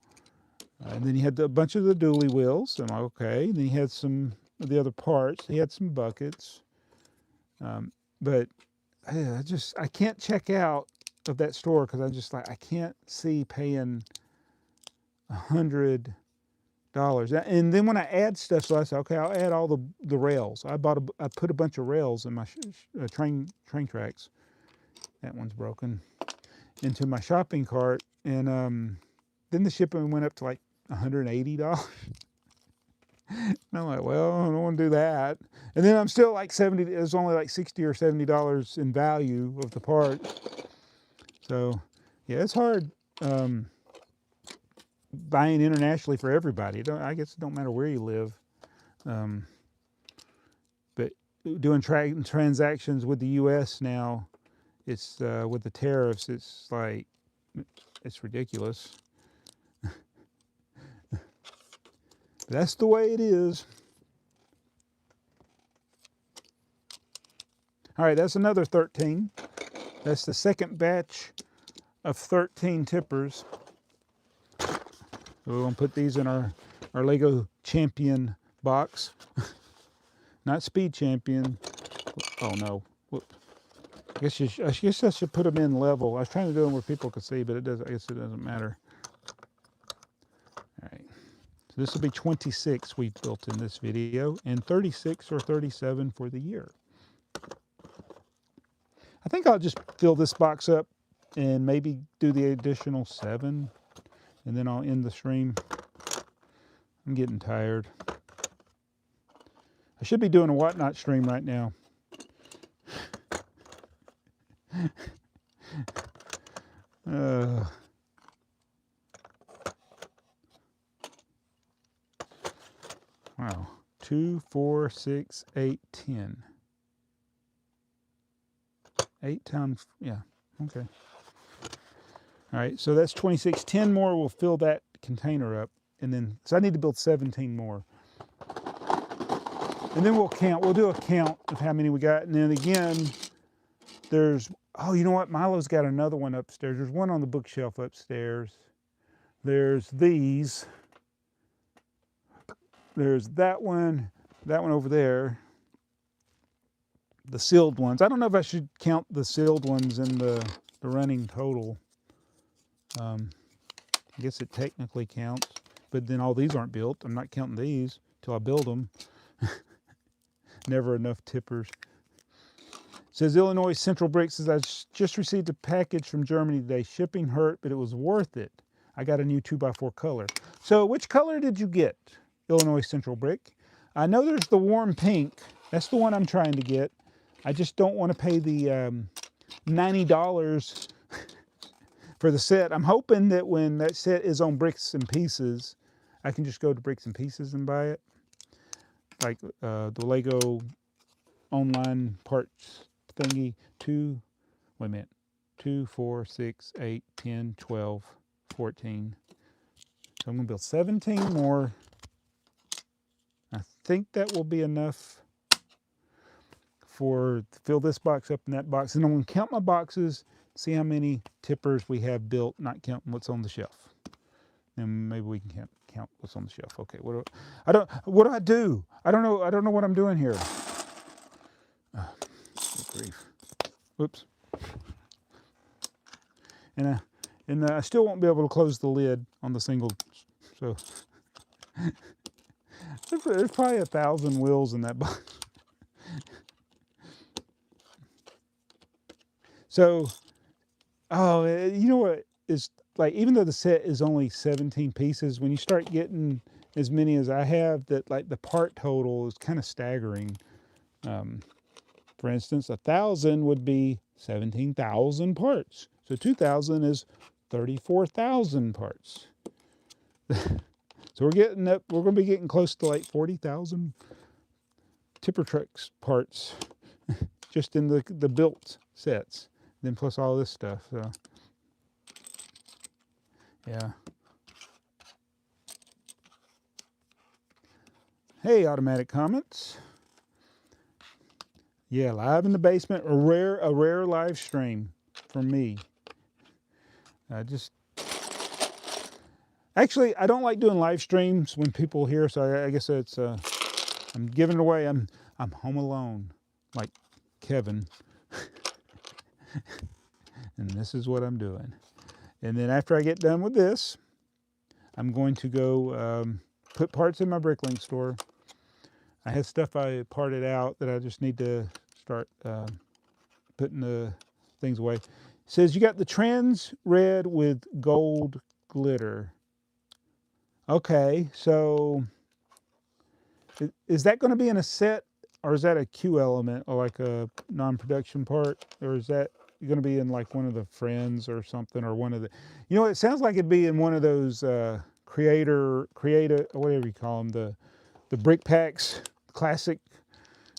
And then he had a bunch of the dually wheels. I'm like, okay. And then he had some of the other parts. He had some buckets. But I can't check out of that store because I can't see paying $100. And then when I add stuff, so I said, okay, I'll add all the rails. I put a bunch of rails in my train tracks. That one's broken. Into my shopping cart, and then the shipping went up to like $180. And I'm like, well, I don't want to do that. And then I'm still like 70. It was only like $60 or $70 in value of the part. So, yeah, it's hard buying internationally for everybody. I guess it don't matter where you live. But doing transactions with the U.S. now, it's with the tariffs, it's like, it's ridiculous. That's the way it is. All right, that's another 13. That's the second batch of 13 tippers. We're going to put these in our Lego Champion box. Not Speed Champion. Oh, no. Whoop. I guess I should put them in level. I was trying to do them where people could see, but I guess it doesn't matter. All right. So this will be 26 we've built in this video, and 36 or 37 for the year. I think I'll just fill this box up and maybe do the additional 7, and then I'll end the stream. I'm getting tired. I should be doing a whatnot stream right now. Wow. 2, 4, 6, 8, 10. 8 times, yeah, okay. All right, so that's 26. 10 more will fill that container up. And then, so I need to build 17 more. And then we'll count. We'll do a count of how many we got. And then again, there's, oh, you know what? Milo's got another one upstairs. There's one on the bookshelf upstairs. There's these. There's that one over there. The sealed ones. I don't know if I should count the sealed ones in the running total. I guess it technically counts, but then all these aren't built. I'm not counting these till I build them. Never enough tippers. It says Illinois Central Bricks says, I just received a package from Germany today. Shipping hurt, but it was worth it. I got a new 2x4 color. So which color did you get, Illinois Central Brick? I know there's the warm pink. That's the one I'm trying to get. I just don't want to pay the $90 for the set. I'm hoping that when that set is on Bricks and Pieces, I can just go to Bricks and Pieces and buy it. Like the Lego online parts thingy. 2, 4, 6, 8, 10, 12, 14. So I'm going to build 17 more. I think that will be enough for fill this box up in that box. And I'm going to count my boxes, see how many tippers we have built, not counting what's on the shelf. And maybe we can count what's on the shelf. Okay, what do I do? I don't know what I'm doing here. Good grief. Whoops. And I still won't be able to close the lid on the single. So there's probably 1,000 wheels in that box. So, oh, you know what is like, even though the set is only 17 pieces, when you start getting as many as I have, that like the part total is kind of staggering. For instance, 1,000 would be 17,000 parts. So 2,000 is 34,000 parts. So we're going to be getting close to like 40,000 tipper trucks parts. just in the built sets. Then plus all this stuff. So yeah. Hey, automatic comments. Yeah, live in the basement. A rare live stream from me. Actually, I don't like doing live streams when people hear. So I guess it's I'm giving it away. I'm home alone, like Kevin, and this is what I'm doing. And then after I get done with this, I'm going to go put parts in my Bricklink store. I have stuff I parted out that I just need to start putting the things away. It says you got the trans red with gold glitter. Okay, so is that going to be in a set, or is that a Q element, or like a non-production part, or is that going to be in like one of the friends or something, or one of the, you know, it sounds like it'd be in one of those creative, whatever you call them, the brick packs, classic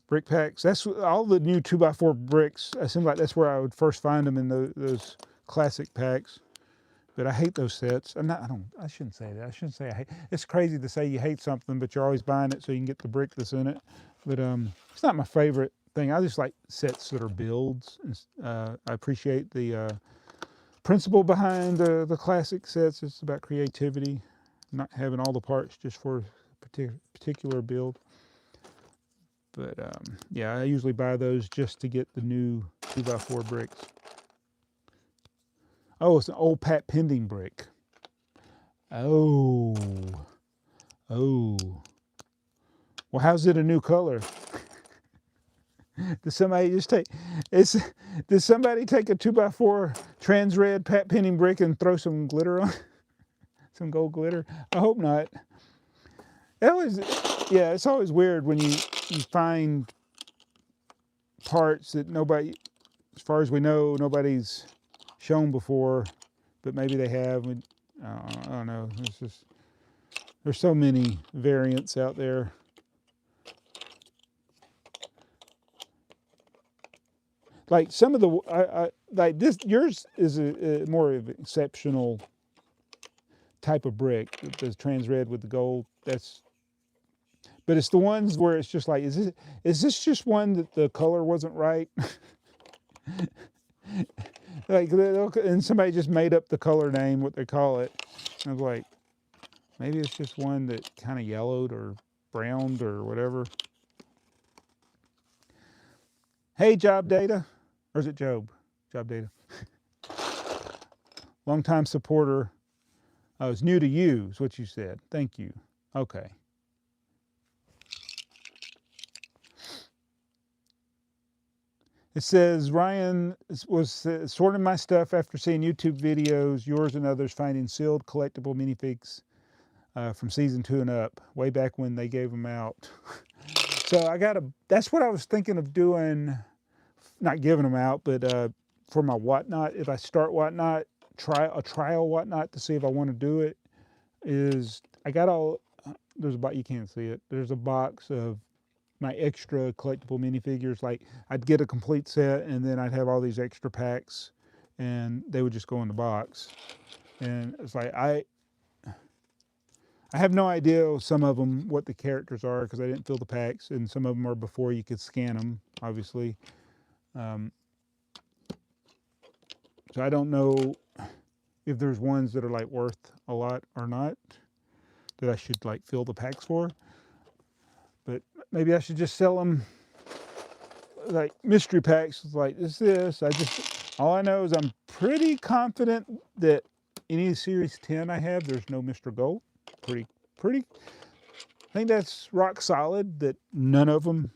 brick packs. That's all the new 2x4 bricks. It seems like that's where I would first find them, in those classic packs. But I hate those sets. I shouldn't say that. I shouldn't say I hate. It's crazy to say you hate something, but you're always buying it so you can get the brick that's in it. But it's not my favorite thing. I just like sets that are builds. I appreciate the principle behind the classic sets. It's about creativity, not having all the parts just for a particular build. But yeah, I usually buy those just to get the new 2x4 bricks. Oh, it's an old Pat Pending brick. Oh. Well, how's it a new color? Did somebody just take did somebody take a 2x4 trans red Pat Pending brick and throw some glitter on? Some gold glitter? I hope not. It's always weird when you find parts that nobody, as far as we know, nobody's shown before, but maybe they have. I don't know. There's so many variants out there. Like some of the, like this, yours is a more of an exceptional type of brick. The trans red with the gold. But it's the ones where it's just like, is this just one that the color wasn't right? Like, and somebody just made up the color name, what they call it. And I was like, maybe it's just one that kind of yellowed or browned or whatever. Hey, Job Data. Or is it Job? Job Data. Longtime supporter. Oh, it's new to you, is what you said. Thank you. Okay. It says, Ryan was sorting my stuff after seeing YouTube videos, yours and others, finding sealed collectible minifigs from season 2 and up, way back when they gave them out. So that's what I was thinking of doing, not giving them out, but for my Whatnot, if I start Whatnot, try a trial Whatnot to see if I want to do it, is I got there's a box, you can't see it, there's a box of my extra collectible minifigures. Like, I'd get a complete set and then I'd have all these extra packs and they would just go in the box. And it's like, I have no idea, some of them, what the characters are, because I didn't fill the packs, and some of them are before you could scan them, obviously. So I don't know if there's ones that are like worth a lot or not that I should like fill the packs for. But maybe I should just sell them like mystery packs, like this. All I know is I'm pretty confident that any Series 10 I have, there's no Mr. Gold. Pretty. I think that's rock solid that none of them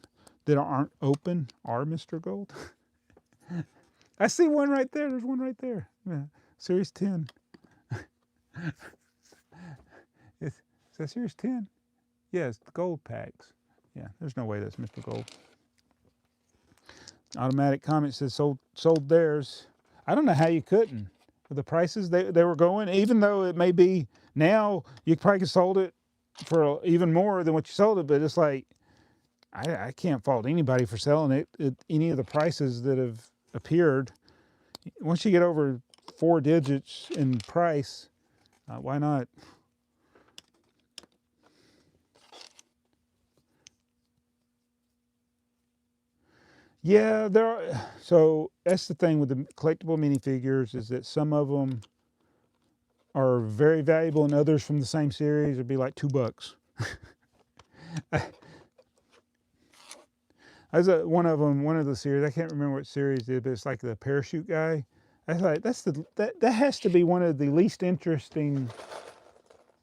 that aren't open are Mr. Gold. I see one right there. There's one right there. Yeah. Series 10. Is that Series 10? Yeah, it's the gold packs. Yeah, there's no way that's Mr. Gold. Automatic comment says sold theirs. I don't know how you couldn't. For the prices they were going, even though it may be now, you probably could sold it for even more than what you sold it, but it's like, I can't fault anybody for selling it at any of the prices that have appeared. Once you get over 4 digits in price, why not? Yeah, there are, so that's the thing with the collectible minifigures, is that some of them are very valuable and others from the same series would be like $2. As one of them, one of the series, I can't remember what series it is, but it's like the parachute guy. I thought that has to be one of the least interesting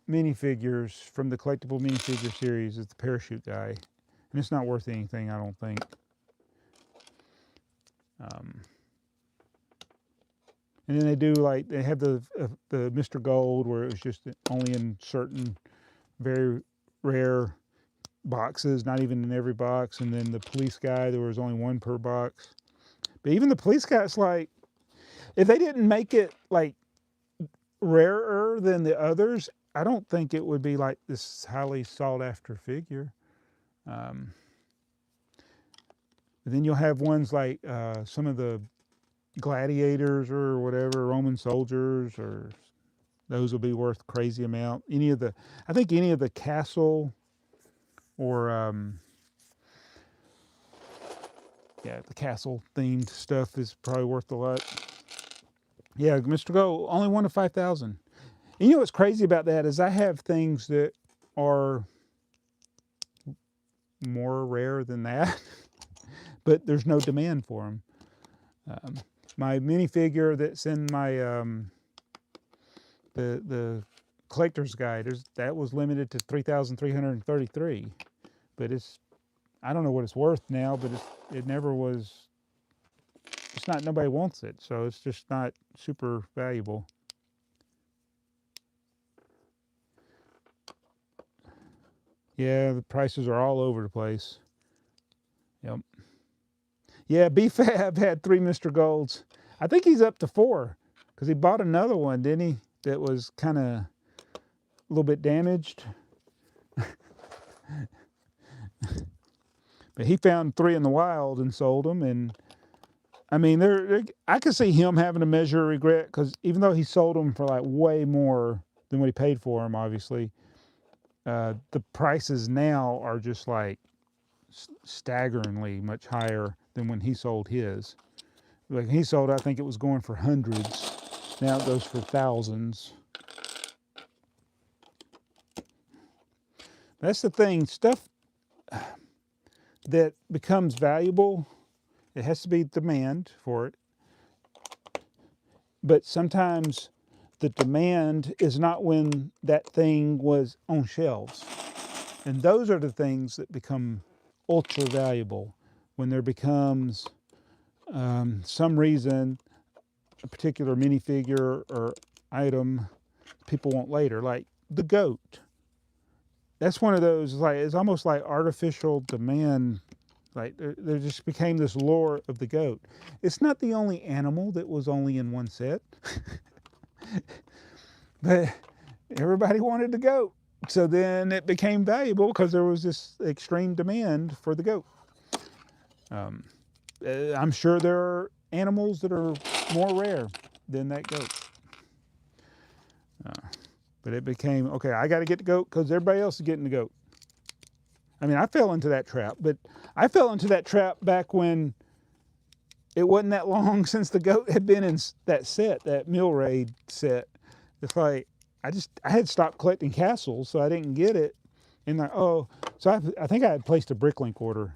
minifigures from the collectible minifigure series, is the parachute guy, and it's not worth anything, I don't think. And then they have the Mr. Gold, where it was just only in certain very rare boxes, not even in every box. And then the police guy, there was only one per box. But even the police guy, it's like, if they didn't make it like rarer than the others, I don't think it would be like this highly sought after figure. Then you'll have ones like some of the gladiators or whatever, Roman soldiers, or those will be worth crazy amount. I think any of the castle or the castle themed stuff is probably worth a lot. Yeah, Mr. Go only 1 to 5,000. And you know what's crazy about that is I have things that are more rare than that, but there's no demand for them. My minifigure that's in my the collector's guide, that was limited to 3,333, but I don't know what it's worth now, but it never was. It's not, nobody wants it, so it's just not super valuable. Yeah, the prices are all over the place. Yep. Yeah, BFAB had 3 Mr. Golds. I think he's up to 4, because he bought another one, didn't he? That was kind of a little bit damaged. But he found 3 in the wild and sold them. And I mean, I could see him having a measure of regret, because even though he sold them for like way more than what he paid for them, obviously, the prices now are just like staggeringly much higher than when he sold his. Like he sold, I think it was going for hundreds. Now it goes for thousands. That's the thing. Stuff that becomes valuable, it has to be demand for it. But sometimes the demand is not when that thing was on shelves. And those are the things that become ultra valuable, when there becomes some reason a particular minifigure or item people want later, like the goat. That's one of those, like, it's almost like artificial demand. Like there just became this lore of the goat. It's not the only animal that was only in one set, but everybody wanted the goat. So then it became valuable because there was this extreme demand for the goat. I'm sure there are animals that are more rare than that goat. But it became, okay, I got to get the goat because everybody else is getting the goat. I mean, I fell into that trap, but I fell into that trap back when it wasn't that long since the goat had been in that set, that Mill Raid set. It's like, I had stopped collecting castles, so I didn't get it. And like, oh, so I think I had placed a Bricklink order,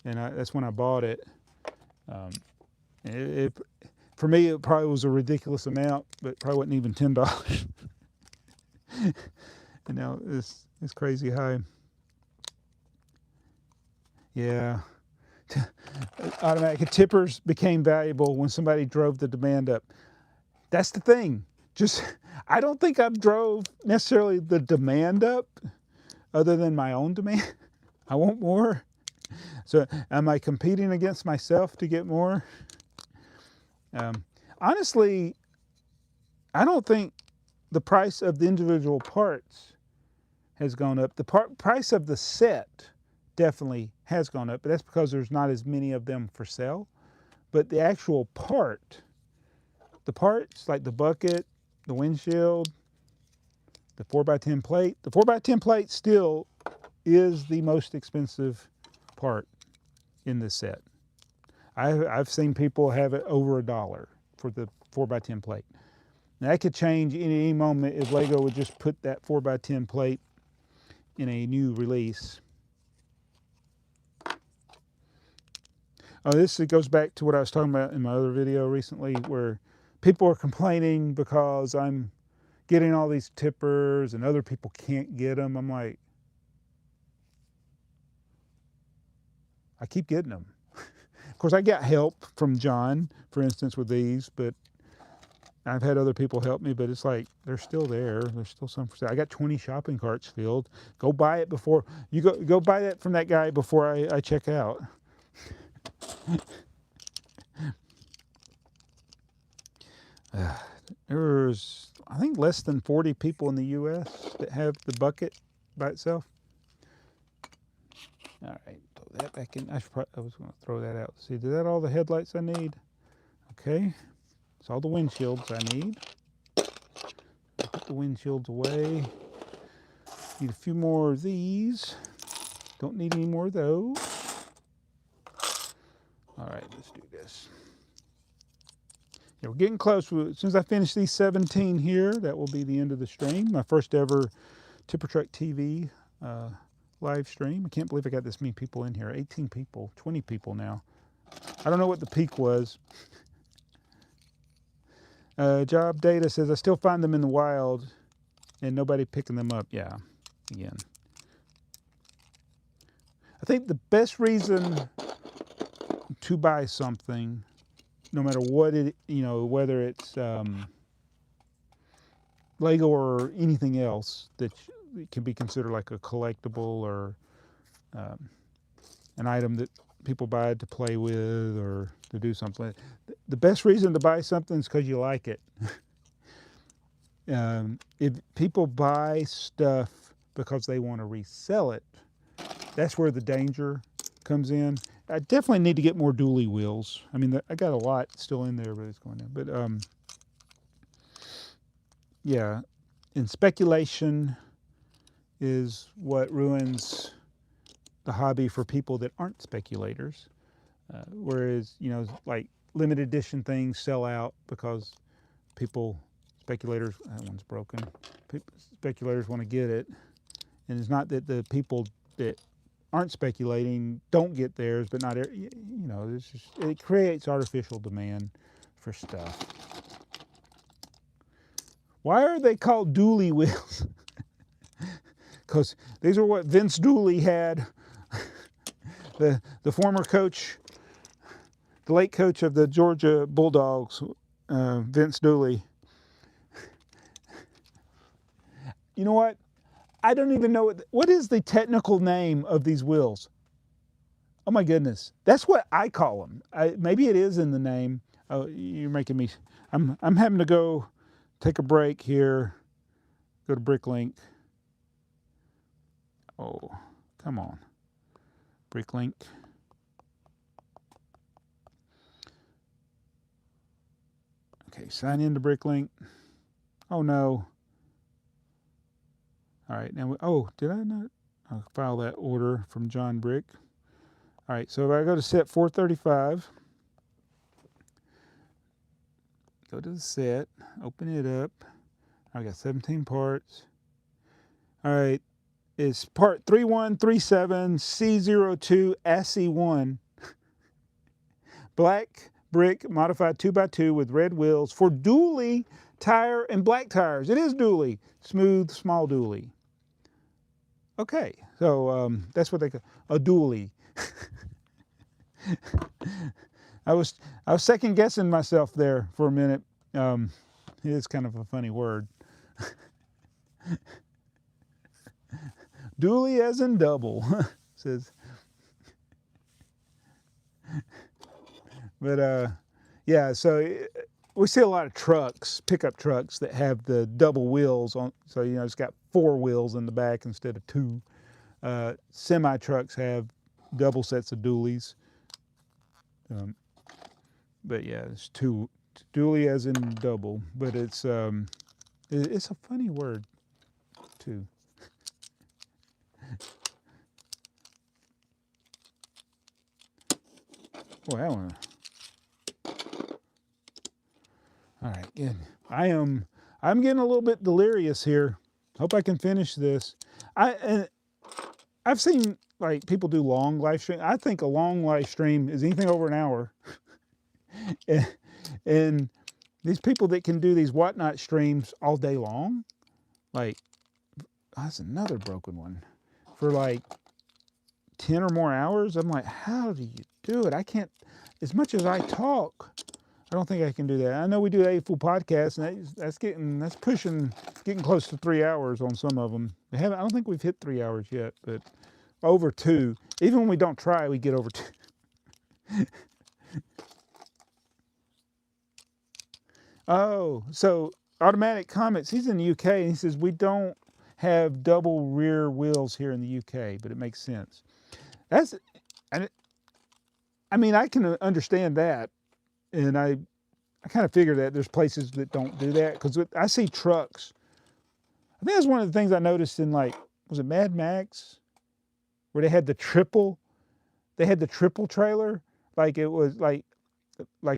and that's when I bought it. For me, it probably was a ridiculous amount, but probably wasn't even $10. And now it's crazy high. Yeah. Automatic tippers became valuable when somebody drove the demand up. That's the thing. I don't think I drove necessarily the demand up, other than my own demand. I want more. So am I competing against myself to get more? Honestly, I don't think the price of the individual parts has gone up. The price of the set definitely has gone up, but that's because there's not as many of them for sale. But the actual the parts like the bucket, the windshield, the 4x10 plate, the 4x10 plate still is the most expensive part in this set. I've seen people have it over $1 for the 4x10 plate. Now that could change any moment if Lego would just put that 4x10 plate in a new release. Oh, this goes back to what I was talking about in my other video recently, where people are complaining because I'm getting all these tippers and other people can't get them. I'm like, I keep getting them. Of course, I got help from John, for instance, with these, but I've had other people help me, but it's like, they're still there. There's still some for sale. I got 20 shopping carts filled. Go buy it before, you go buy that from that guy before I check out. There's, I think, less than 40 people in the US that have the bucket by itself. All right, throw that back in. I was going to throw that out. See, is that all the headlights I need? Okay, it's all the windshields I need. Put the windshields away. Need a few more of these. Don't need any more of those. All right, let's do this. Yeah, we're getting close. As soon as I finish these 17 here, that will be the end of the stream. My first ever Tipper Truck TV live stream. I can't believe I got this many people in here. 18 people, 20 people now. I don't know what the peak was. Job data says I still find them in the wild and nobody picking them up. Yeah, again. I think the best reason to buy something, no matter what it, whether it's Lego or anything else that can be considered like a collectible or an item that people buy to play with or to do something. The best reason to buy something is because you like it. If people buy stuff because they want to resell it, that's where the danger comes in. I definitely need to get more dually wheels. I mean, I got a lot still in there, but it's going down. But yeah, and speculation is what ruins the hobby for people that aren't speculators. Whereas, like limited edition things sell out because speculators, that one's broken. Speculators want to get it. And it's not that the people that aren't speculating don't get theirs, but not, it creates artificial demand for stuff. Why are they called dually wheels? Because these are what Vince Dooley had, the former coach, the late coach of the Georgia Bulldogs, Vince Dooley. You know what? I don't even know what is the technical name of these wheels. Oh my goodness, that's what I call them. Maybe it is in the name. Oh, you're making me. I'm having to go take a break here. Go to Bricklink. Oh, come on, Bricklink. Okay, sign into Bricklink. Oh no. All right, now, did I not? I'll file that order from John Brick. All right, so if I go to set 435, go to the set, open it up. I got 17 parts. All right, it's part 3137 C02 ASCII 1. Black brick modified 2x2 with red wheels for dually tire and black tires. It is dually, smooth, small dually. Okay, so that's what they call a dually. I was second guessing myself there for a minute. It is kind of a funny word. Dually as in double, says. But yeah, so we see a lot of trucks, pickup trucks that have the double wheels on. So it's got 4 wheels in the back instead of 2. Semi trucks have double sets of dualies. But yeah, it's two dually as in double, but it's a funny word too. Boy, I want to. All right, good. I'm getting a little bit delirious here. Hope I can finish this. I've seen like people do long live stream. I think a long live stream is anything over an hour. And these people that can do these whatnot streams all day long, like, that's another broken one, for like 10 or more hours. I'm like, how do you do it? I can't, as much as I talk, I don't think I can do that. I know we do a full podcast, and that's getting close to 3 hours on some of them. I don't think we've hit 3 hours yet, but over 2. Even when we don't try, we get over 2. Oh, so Automatic Comments, he's in the UK, and he says, we don't have double rear wheels here in the UK, but it makes sense. I mean, I can understand that, and I kind of figure that there's places that don't do that, because I see trucks. I think that's one of the things I noticed in, like, was it Mad Max, where they had the triple trailer, like it was like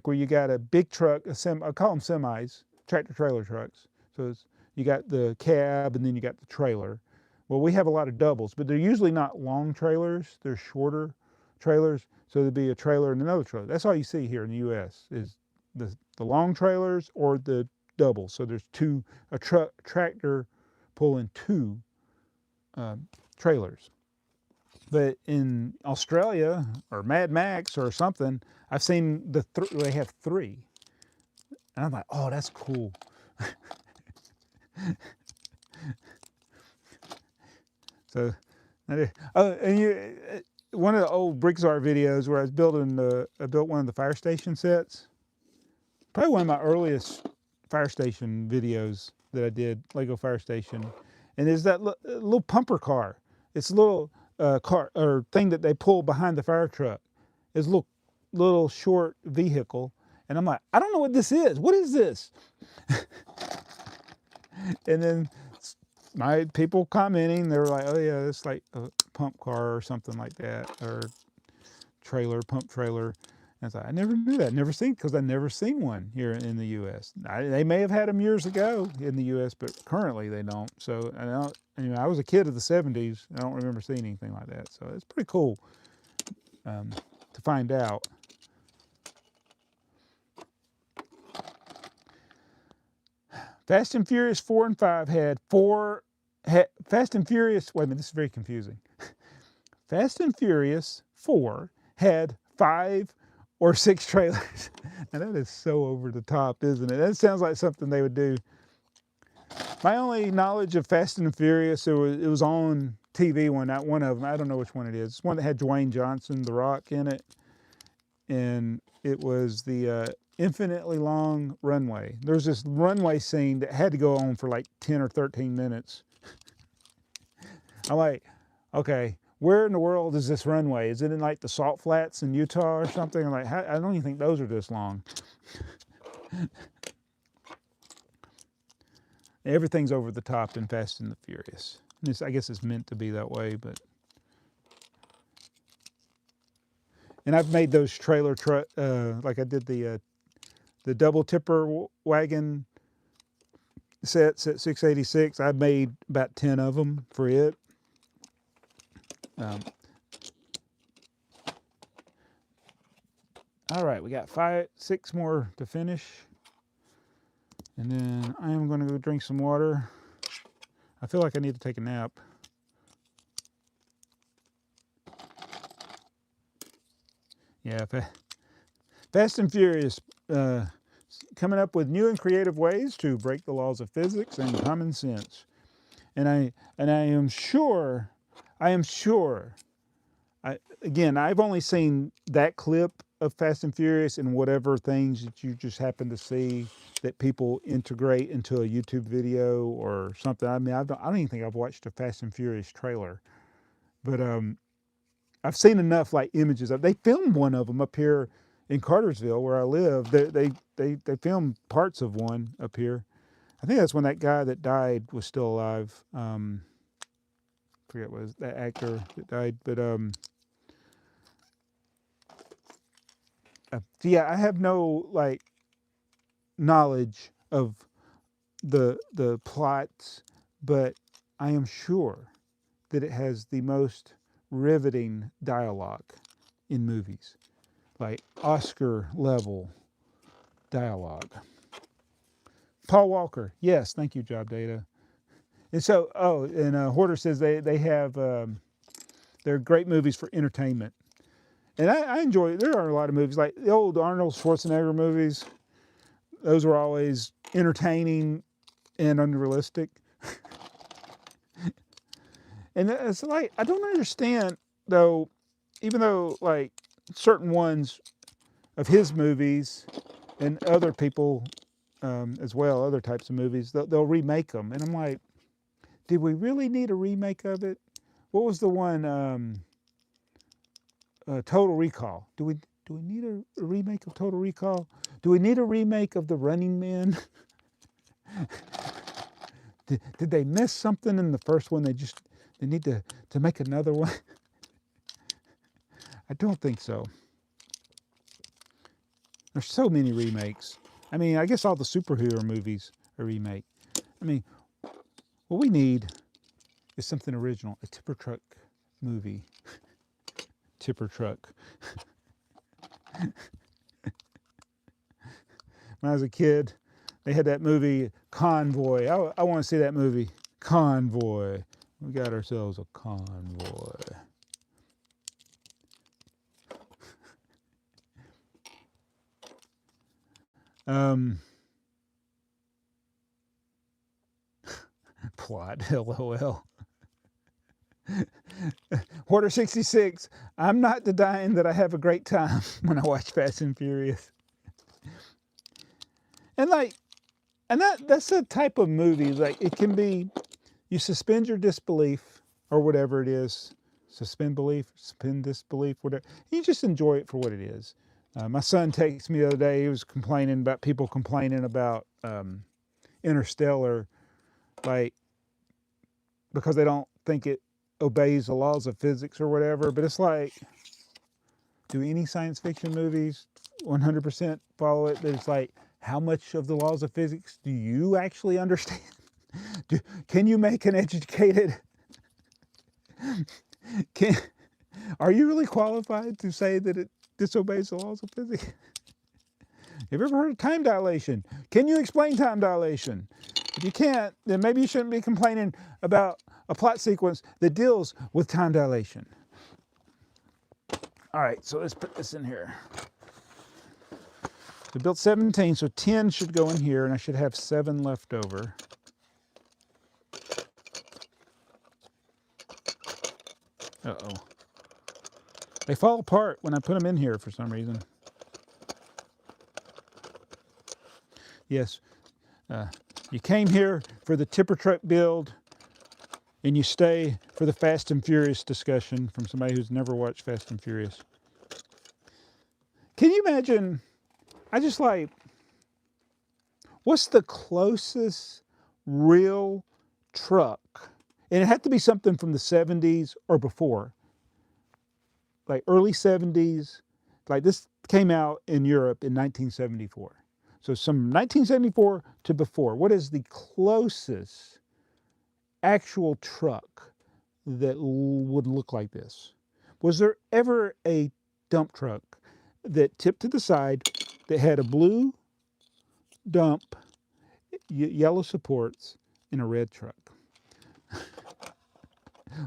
where you got a big truck, I call them semis, tractor trailer trucks. So you got the cab and then you got the trailer. Well, we have a lot of doubles, but they're usually not long trailers. They're shorter trailers. So there'd be a trailer and another trailer. That's all you see here in the U.S. is the long trailers or the doubles. So there's a tractor pulling 2 trailers. But in Australia or Mad Max or something, I've seen they have 3, and I'm like, oh, that's cool. So, and one of the old Brixar videos where I built one of the fire station sets. Probably one of my earliest fire station videos that I did, Lego Fire Station, and there's that little pumper car. It's a little car or thing that they pull behind the fire truck. It's a little short vehicle, and I'm like, I don't know what this is. What is this? And then my people commenting, they were like, oh yeah, it's like a pump car or something like that, or pump trailer. And it's like, I never knew that, because I've never seen one here in the U.S. They may have had them years ago in the U.S., but currently they don't. So I was a kid of the 70s. I don't remember seeing anything like that. So it's pretty cool to find out. Fast and Furious 4 and 5 had Fast and Furious, wait a minute, this is very confusing. Fast and Furious 4 had 5 or 6 trailers. And that is so over the top, isn't it? That sounds like something they would do. My only knowledge of Fast and Furious, it was on TV one of them. I don't know which one it is. It's one that had Dwayne Johnson, The Rock, in it. And it was the infinitely long runway. There's this runway scene that had to go on for like 10 or 13 minutes. I'm like, okay, where in the world is this runway? Is it in like the salt flats in Utah or something? I'm like, I don't even think those are this long. Everything's over the top in Fast and the Furious. I guess it's meant to be that way, but. And I've made those trailer like I did the double tipper wagon sets at 686. I made about 10 of them for it. All right, we got 6 more to finish. And then I am going to go drink some water. I feel like I need to take a nap. Yeah, Fast and Furious, coming up with new and creative ways to break the laws of physics and common sense. And I am sure, again, I've only seen that clip of Fast and Furious and whatever things that you just happen to see that people integrate into a YouTube video or something. I mean, I don't even think I've watched a Fast and Furious trailer, but I've seen enough like images of. They filmed one of them up here in Cartersville where I live. They filmed parts of one up here. I think that's when that guy that died was still alive. Forget what was that actor that died, but yeah, I have no like knowledge of the plots, but I am sure that it has the most riveting dialogue in movies, like Oscar level dialogue. Paul Walker, yes, thank you, Job Data. And so, Hoarder says they have they're great movies for entertainment, and I enjoy it. There are a lot of movies like the old Arnold Schwarzenegger movies. Those were always entertaining and unrealistic. And it's like, I don't understand though, even though like certain ones of his movies and other people as well, other types of movies, they'll remake them. And I'm like, did we really need a remake of it? What was the one, Total Recall? Do we need a remake of Total Recall? Do we need a remake of The Running Man? Did they miss something in the first one? They need to make another one? I don't think so. There's so many remakes. I mean, I guess all the superhero movies are remake. I mean, what we need is something original. A tipper truck movie. Tipper truck. When I was a kid, they had that movie Convoy. I want to see that movie Convoy. We got ourselves a convoy. Plot, LOL. Hoarder 66. I'm not denying that I have a great time when I watch Fast and Furious. And that's a type of movie, like it can be, you suspend your disbelief or whatever it is, suspend disbelief, whatever. You just enjoy it for what it is. My son texted me the other day, he was complaining about people complaining about Interstellar, like, because they don't think it obeys the laws of physics or whatever, but it's like, do any science fiction movies 100% follow it? But it's like, how much of the laws of physics do you actually understand? Can you make an educated... Are you really qualified to say that it disobeys the laws of physics? Have you ever heard of time dilation? Can you explain time dilation? If you can't, then maybe you shouldn't be complaining about a plot sequence that deals with time dilation. All right, so let's put this in here. We built 17, so 10 should go in here, and I should have 7 left over. Uh-oh. They fall apart when I put them in here for some reason. Yes, you came here for the tipper truck build, and you stay for the Fast and Furious discussion from somebody who's never watched Fast and Furious. Can you imagine, what's the closest real truck? And it had to be something from the 70s or before, like early 70s. Like this came out in Europe in 1974. So from 1974 to before, what is the closest actual truck that would look like this? Was there ever a dump truck that tipped to the side, that had a blue dump, yellow supports, and a red truck?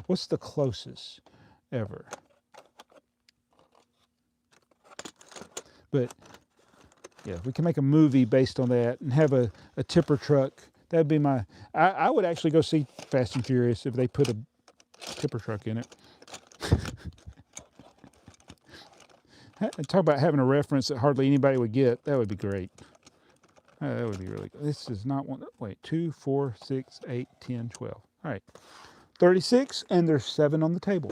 What's the closest ever? But yeah, we can make a movie based on that and have a tipper truck. That'd be my... I would actually go see Fast and Furious if they put a tipper truck in it. Talk about having a reference that hardly anybody would get. That would be great. That would be really good. This is not one... Wait, 2, 4, 6, 8, 10, 12. All right. 36, and there's 7 on the table.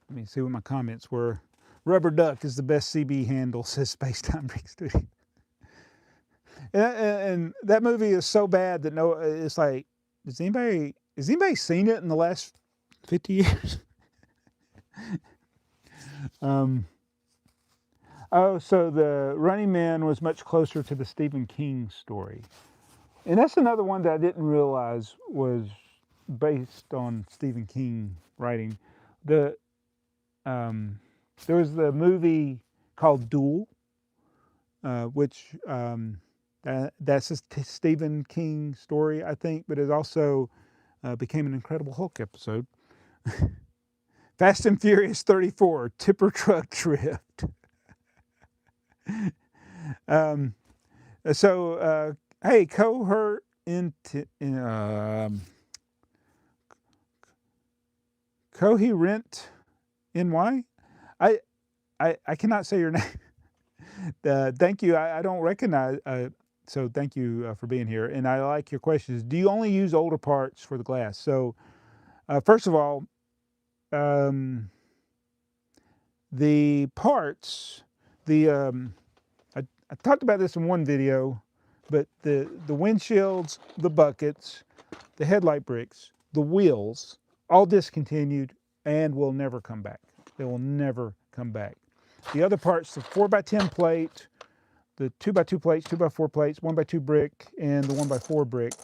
Let me see what my comments were. Rubber Duck is the best CB handle, says Spacetime Brick Studio. And that movie is so bad that it's like, has anybody seen it in the last 50 years? Oh, so the Running Man was much closer to the Stephen King story. And that's another one that I didn't realize was based on Stephen King writing. There was the movie called Duel, which that's a Stephen King story, I think, but it also became an Incredible Hulk episode. Fast and Furious 34, Tipper Truck Drift. Hey, cohort coherent NY. I cannot say your name. Thank you. I don't recognize. So thank you for being here. And I like your questions. Do you only use older parts for the glass? So first of all, the parts, I talked about this in one video, but the windshields, the buckets, the headlight bricks, the wheels, all discontinued and will never come back. They will never come back. The other parts, the 4x10 plate, the 2x2 plates, 2x4 plates, 1x2 brick, and the 1x4 brick,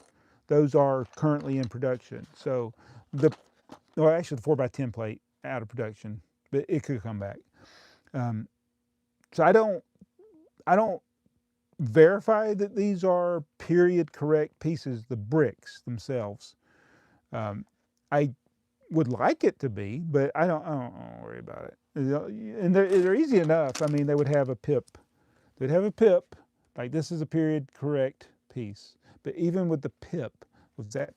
those are currently in production. So actually the 4x10 plate out of production, but it could come back. So I don't verify that these are period correct pieces, the bricks themselves. I would like it to be, but I don't worry about it. And they're easy enough. I mean, they would have a pip. They'd have a pip, like this is a period correct piece. But even with the pip, was that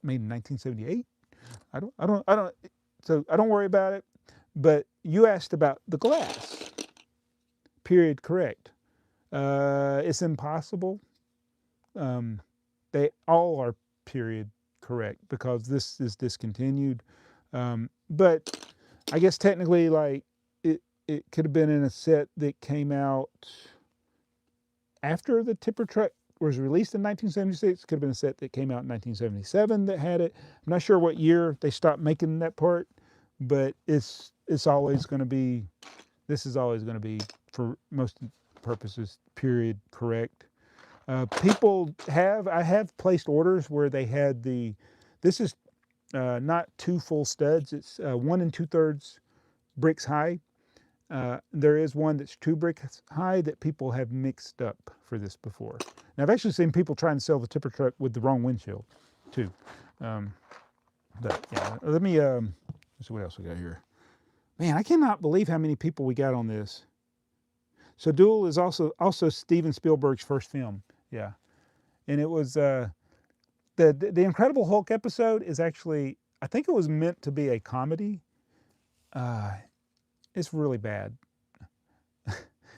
made in 1978? So I don't worry about it. But you asked about the glass. Period correct. It's impossible. They all are period correct because this is discontinued. But I guess technically, like it could have been in a set that came out after the Tipper Truck was released in 1976. It could have been a set that came out in 1977 that had it. I'm not sure what year they stopped making that part, but it's always going to be. This is always going to be, for most purposes, period correct. I have placed orders where they had this is not two full studs, it's 1 2/3 bricks high. There is one that's 2 bricks high that people have mixed up for this before. Now I've actually seen people trying to sell the Tipper Truck with the wrong windshield too. But yeah, let me let's see what else we got here. Man, I cannot believe how many people we got on this. So Duel is also Steven Spielberg's first film. Yeah. And it was the Incredible Hulk episode is actually, I think it was meant to be a comedy. It's really bad.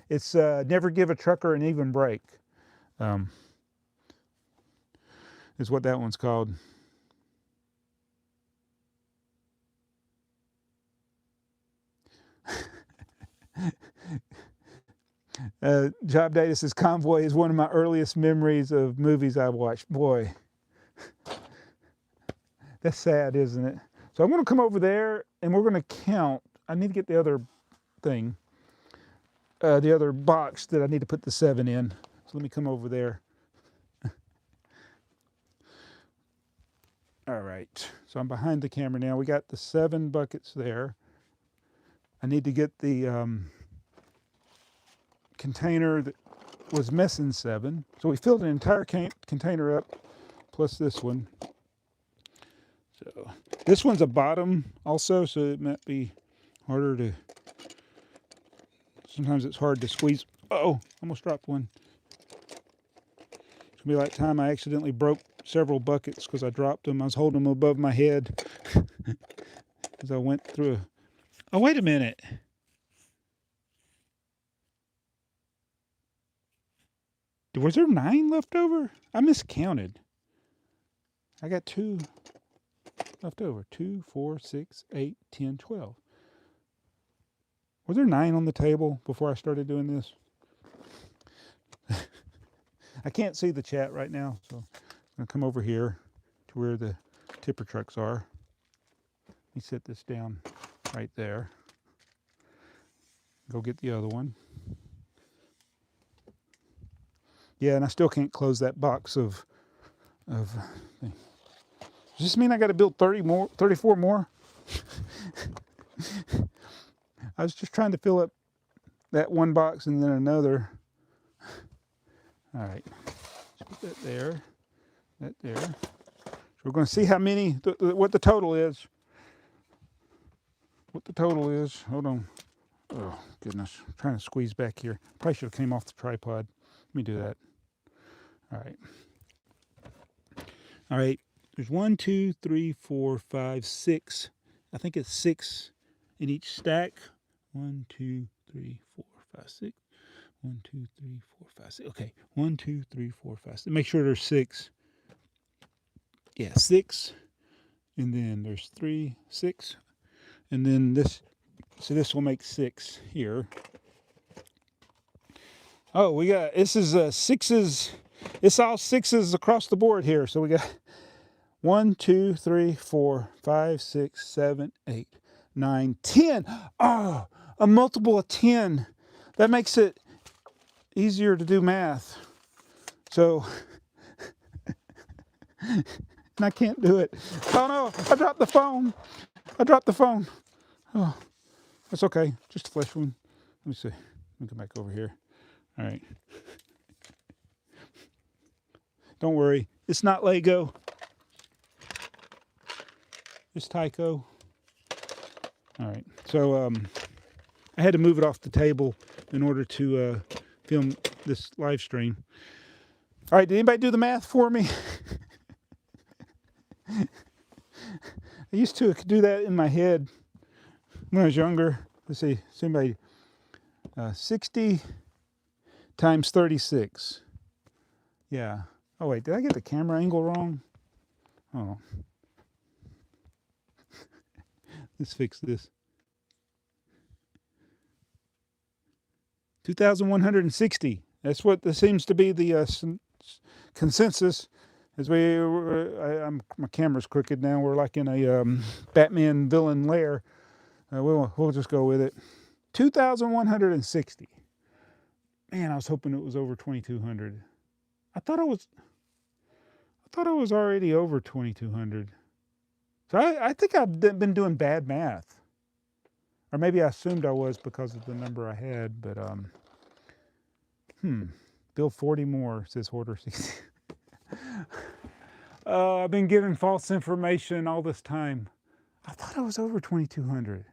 It's Never Give a Trucker an Even Break. Is what that one's called. Job Data says Convoy is one of my earliest memories of movies I watched. Boy, that's sad, isn't it? So I'm going to come over there and we're going to count. I need to get the other thing, the other box that I need to put the 7 in. So let me come over there. All right, so I'm behind the camera now. We got the 7 buckets there. I need to get the container that was missing 7. So we filled an entire container up, plus this one. So this one's a bottom also, so it might be harder to, sometimes it's hard to squeeze. Uh-oh, almost dropped one. It's gonna be like time I accidentally broke several buckets because I dropped them. I was holding them above my head as I went through. Oh, wait a minute. Was there 9 left over? I miscounted. I got 2. left over. 2, 4, 6, 8, 10, 12. Was there 9 on the table before I started doing this? I can't see the chat right now, so I'm going to come over here to where the tipper trucks are. Let me set this down right there. Go get the other one. Yeah, and I still can't close that box of Does this mean I got to build 34 more? I was just trying to fill up that one box and then another. All right, let's put that there, that there. So we're going to see how many, what the total is. What the total is. Hold on. Oh, goodness. I'm trying to squeeze back here. Probably should have came off the tripod. Let me do that. All right. All right. There's 1, 2, 3, 4, 5, 6. I think it's 6 in each stack. 1, 2, 3, 4, 5, 6. 1, 2, 3, 4, 5, 6. Okay. 1, 2, 3, 4, 5, 6. Make sure there's 6. Yeah, 6. And then there's 3, 6. And then this, so this will make 6 here. Oh, we got, this is 6s. It's all 6s across the board here. So we got 1, 2, 3, 4, 5, 6, 7, 8, 9, 10. Oh, a multiple of 10. That makes it easier to do math. So, and I can't do it. Oh no, I dropped the phone. I dropped the phone. Oh, that's okay. Just a flesh wound. Let me see. Let me come back over here. All right. Don't worry. It's not Lego. It's Tyco. All right. So I had to move it off the table in order to film this live stream. All right. Did anybody do the math for me? I used to do that in my head when I was younger. Let's see. Somebody 60 times 36. Yeah. Oh, wait. Did I get the camera angle wrong? Oh. Let's fix this. 2,160. That's what this seems to be the consensus. As my camera's crooked now. We're like in a Batman villain lair. We'll just go with it. 2,160. Man, I was hoping it was over 2,200. I thought it was already over 2,200. So I think I've been doing bad math. Or maybe I assumed I was because of the number I had, but build 40 more, says Hoarder 60. I've been given false information all this time. I thought I was over 2,200.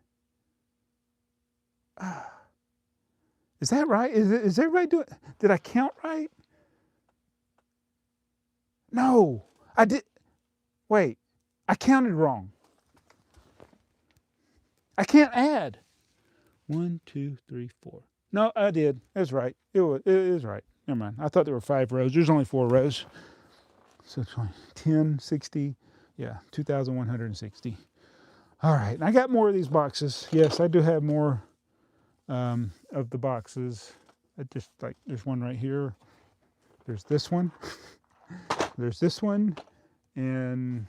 Is that right? Is everybody doing? Did I count right? No, I did. Wait, I counted wrong. I can't add. 1, 2, 3, 4. No, I did. That's right. It is right. Never mind. I thought there were 5 rows. There's only 4 rows. So 10, 60. Yeah, 2,160. All right. And I got more of these boxes. Yes, I do have more of the boxes. I just like, there's one right here. There's this one. There's this one. And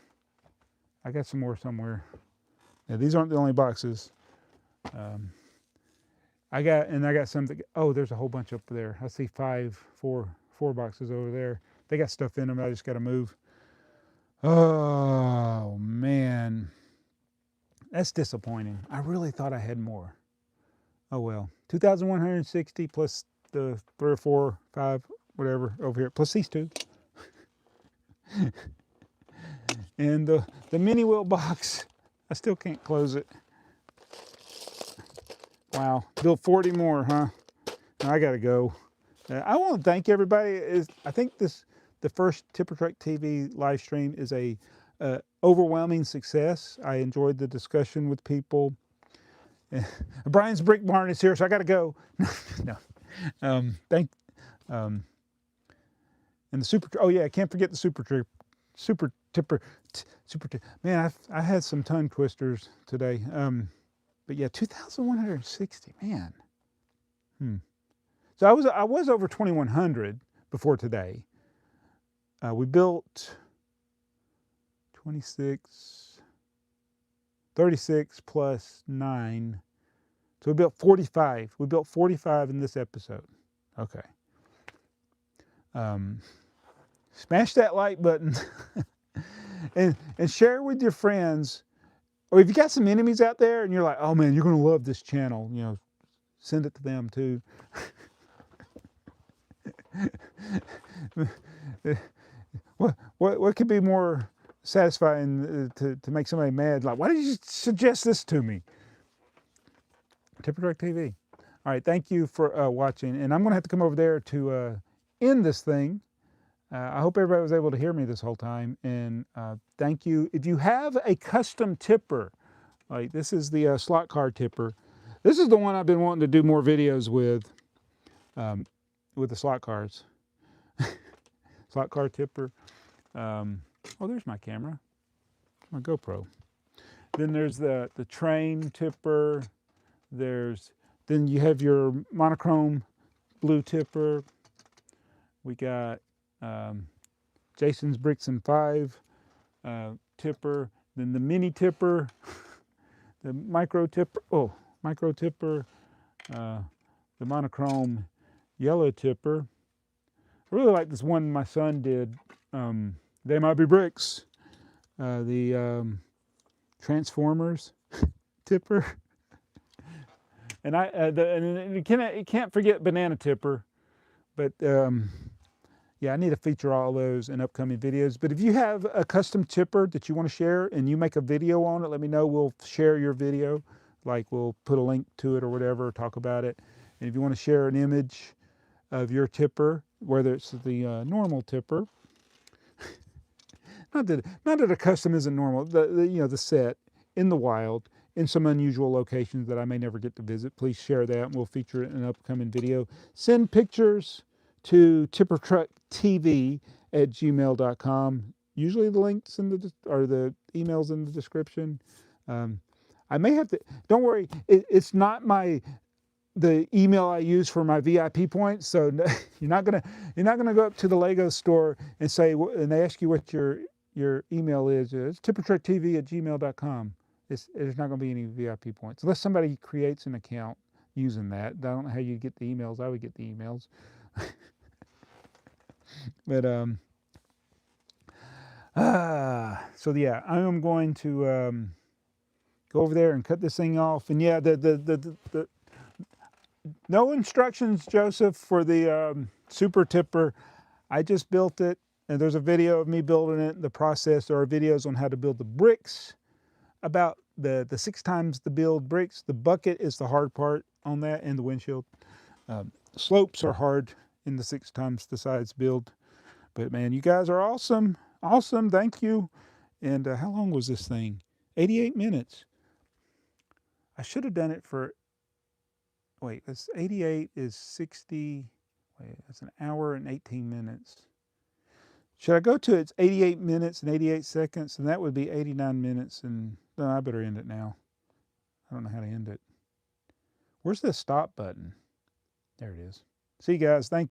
I got some more somewhere. Yeah, these aren't the only boxes. I got some that, oh, there's a whole bunch up there. I see 4 boxes over there. They got stuff in them. I just got to move. Oh, man. That's disappointing. I really thought I had more. Oh, well. 2,160 plus the 3 or 4, 5, whatever over here, plus these 2. And the mini wheel box, I still can't close it. Wow, built 40 more, huh? I gotta go. I want to thank everybody. I think the first Tipper Truck TV live stream is a overwhelming success. I enjoyed the discussion with people. Brian's Brick Barn is here, so I gotta go. No, and the super. Oh yeah, I can't forget the super super tipper, man, I had some tongue twisters today. But yeah, 2,160, man. So I was over 2,100 before today. We built 26, 36 plus 9. So we built 45. We built 45 in this episode. Okay. Smash that like button and share with your friends. Or if you got some enemies out there and you're like, oh man, you're going to love this channel, you know, send it to them too. What could be more satisfying to make somebody mad? Like, why did you suggest this to me? Tipper TV. All right, thank you for watching. And I'm going to have to come over there to end this thing. I hope everybody was able to hear me this whole time. And thank you. If you have a custom tipper, like this is the slot car tipper. This is the one I've been wanting to do more videos with the slot cars. Slot car tipper. Oh, there's my camera, my GoPro. Then there's the train tipper. Then you have your monochrome blue tipper. We got Jason's Bricks and 5 tipper. Then the mini tipper, the micro tipper. Oh, micro tipper. The monochrome yellow tipper. I really like this one my son did. They Might Be Bricks. The Transformers tipper. And you can't forget banana tipper. But yeah, I need to feature all those in upcoming videos. But if you have a custom tipper that you want to share and you make a video on it, let me know. We'll share your video. Like we'll put a link to it or whatever, talk about it. And if you want to share an image of your tipper, whether it's the normal tipper, not that a custom isn't normal, the set in the wild, in some unusual locations that I may never get to visit, please share that and we'll feature it in an upcoming video. Send pictures to tippertrucktv@gmail.com. Usually the links or the emails in the description. I may have to, don't worry, it's not the email I use for my VIP points. So you're not gonna go up to the Lego store and say, and they ask you what your email is. It's tippertrucktv@gmail.com. There's not going to be any VIP points unless somebody creates an account using that. I don't know how you get the emails. I would get the emails. But so yeah, I am going to go over there and cut this thing off. And yeah, the no instructions, Joseph, for the super tipper. I just built it, and there's a video of me building it. The process. There are videos on how to build the bricks. About the 6 times the build bricks. The bucket is the hard part on that, and the windshield. Slopes are hard in the 6 times the size build. But man, you guys are awesome. Awesome. Thank you. And how long was this thing? 88 minutes. I should have done it for, wait, that's 88 is 60. Wait, that's an hour and 18 minutes. Should I go to it's 88 minutes and 88 seconds? And that would be 89 minutes. And no, I better end it now. I don't know how to end it. Where's the stop button? There it is. See you guys. Thank you.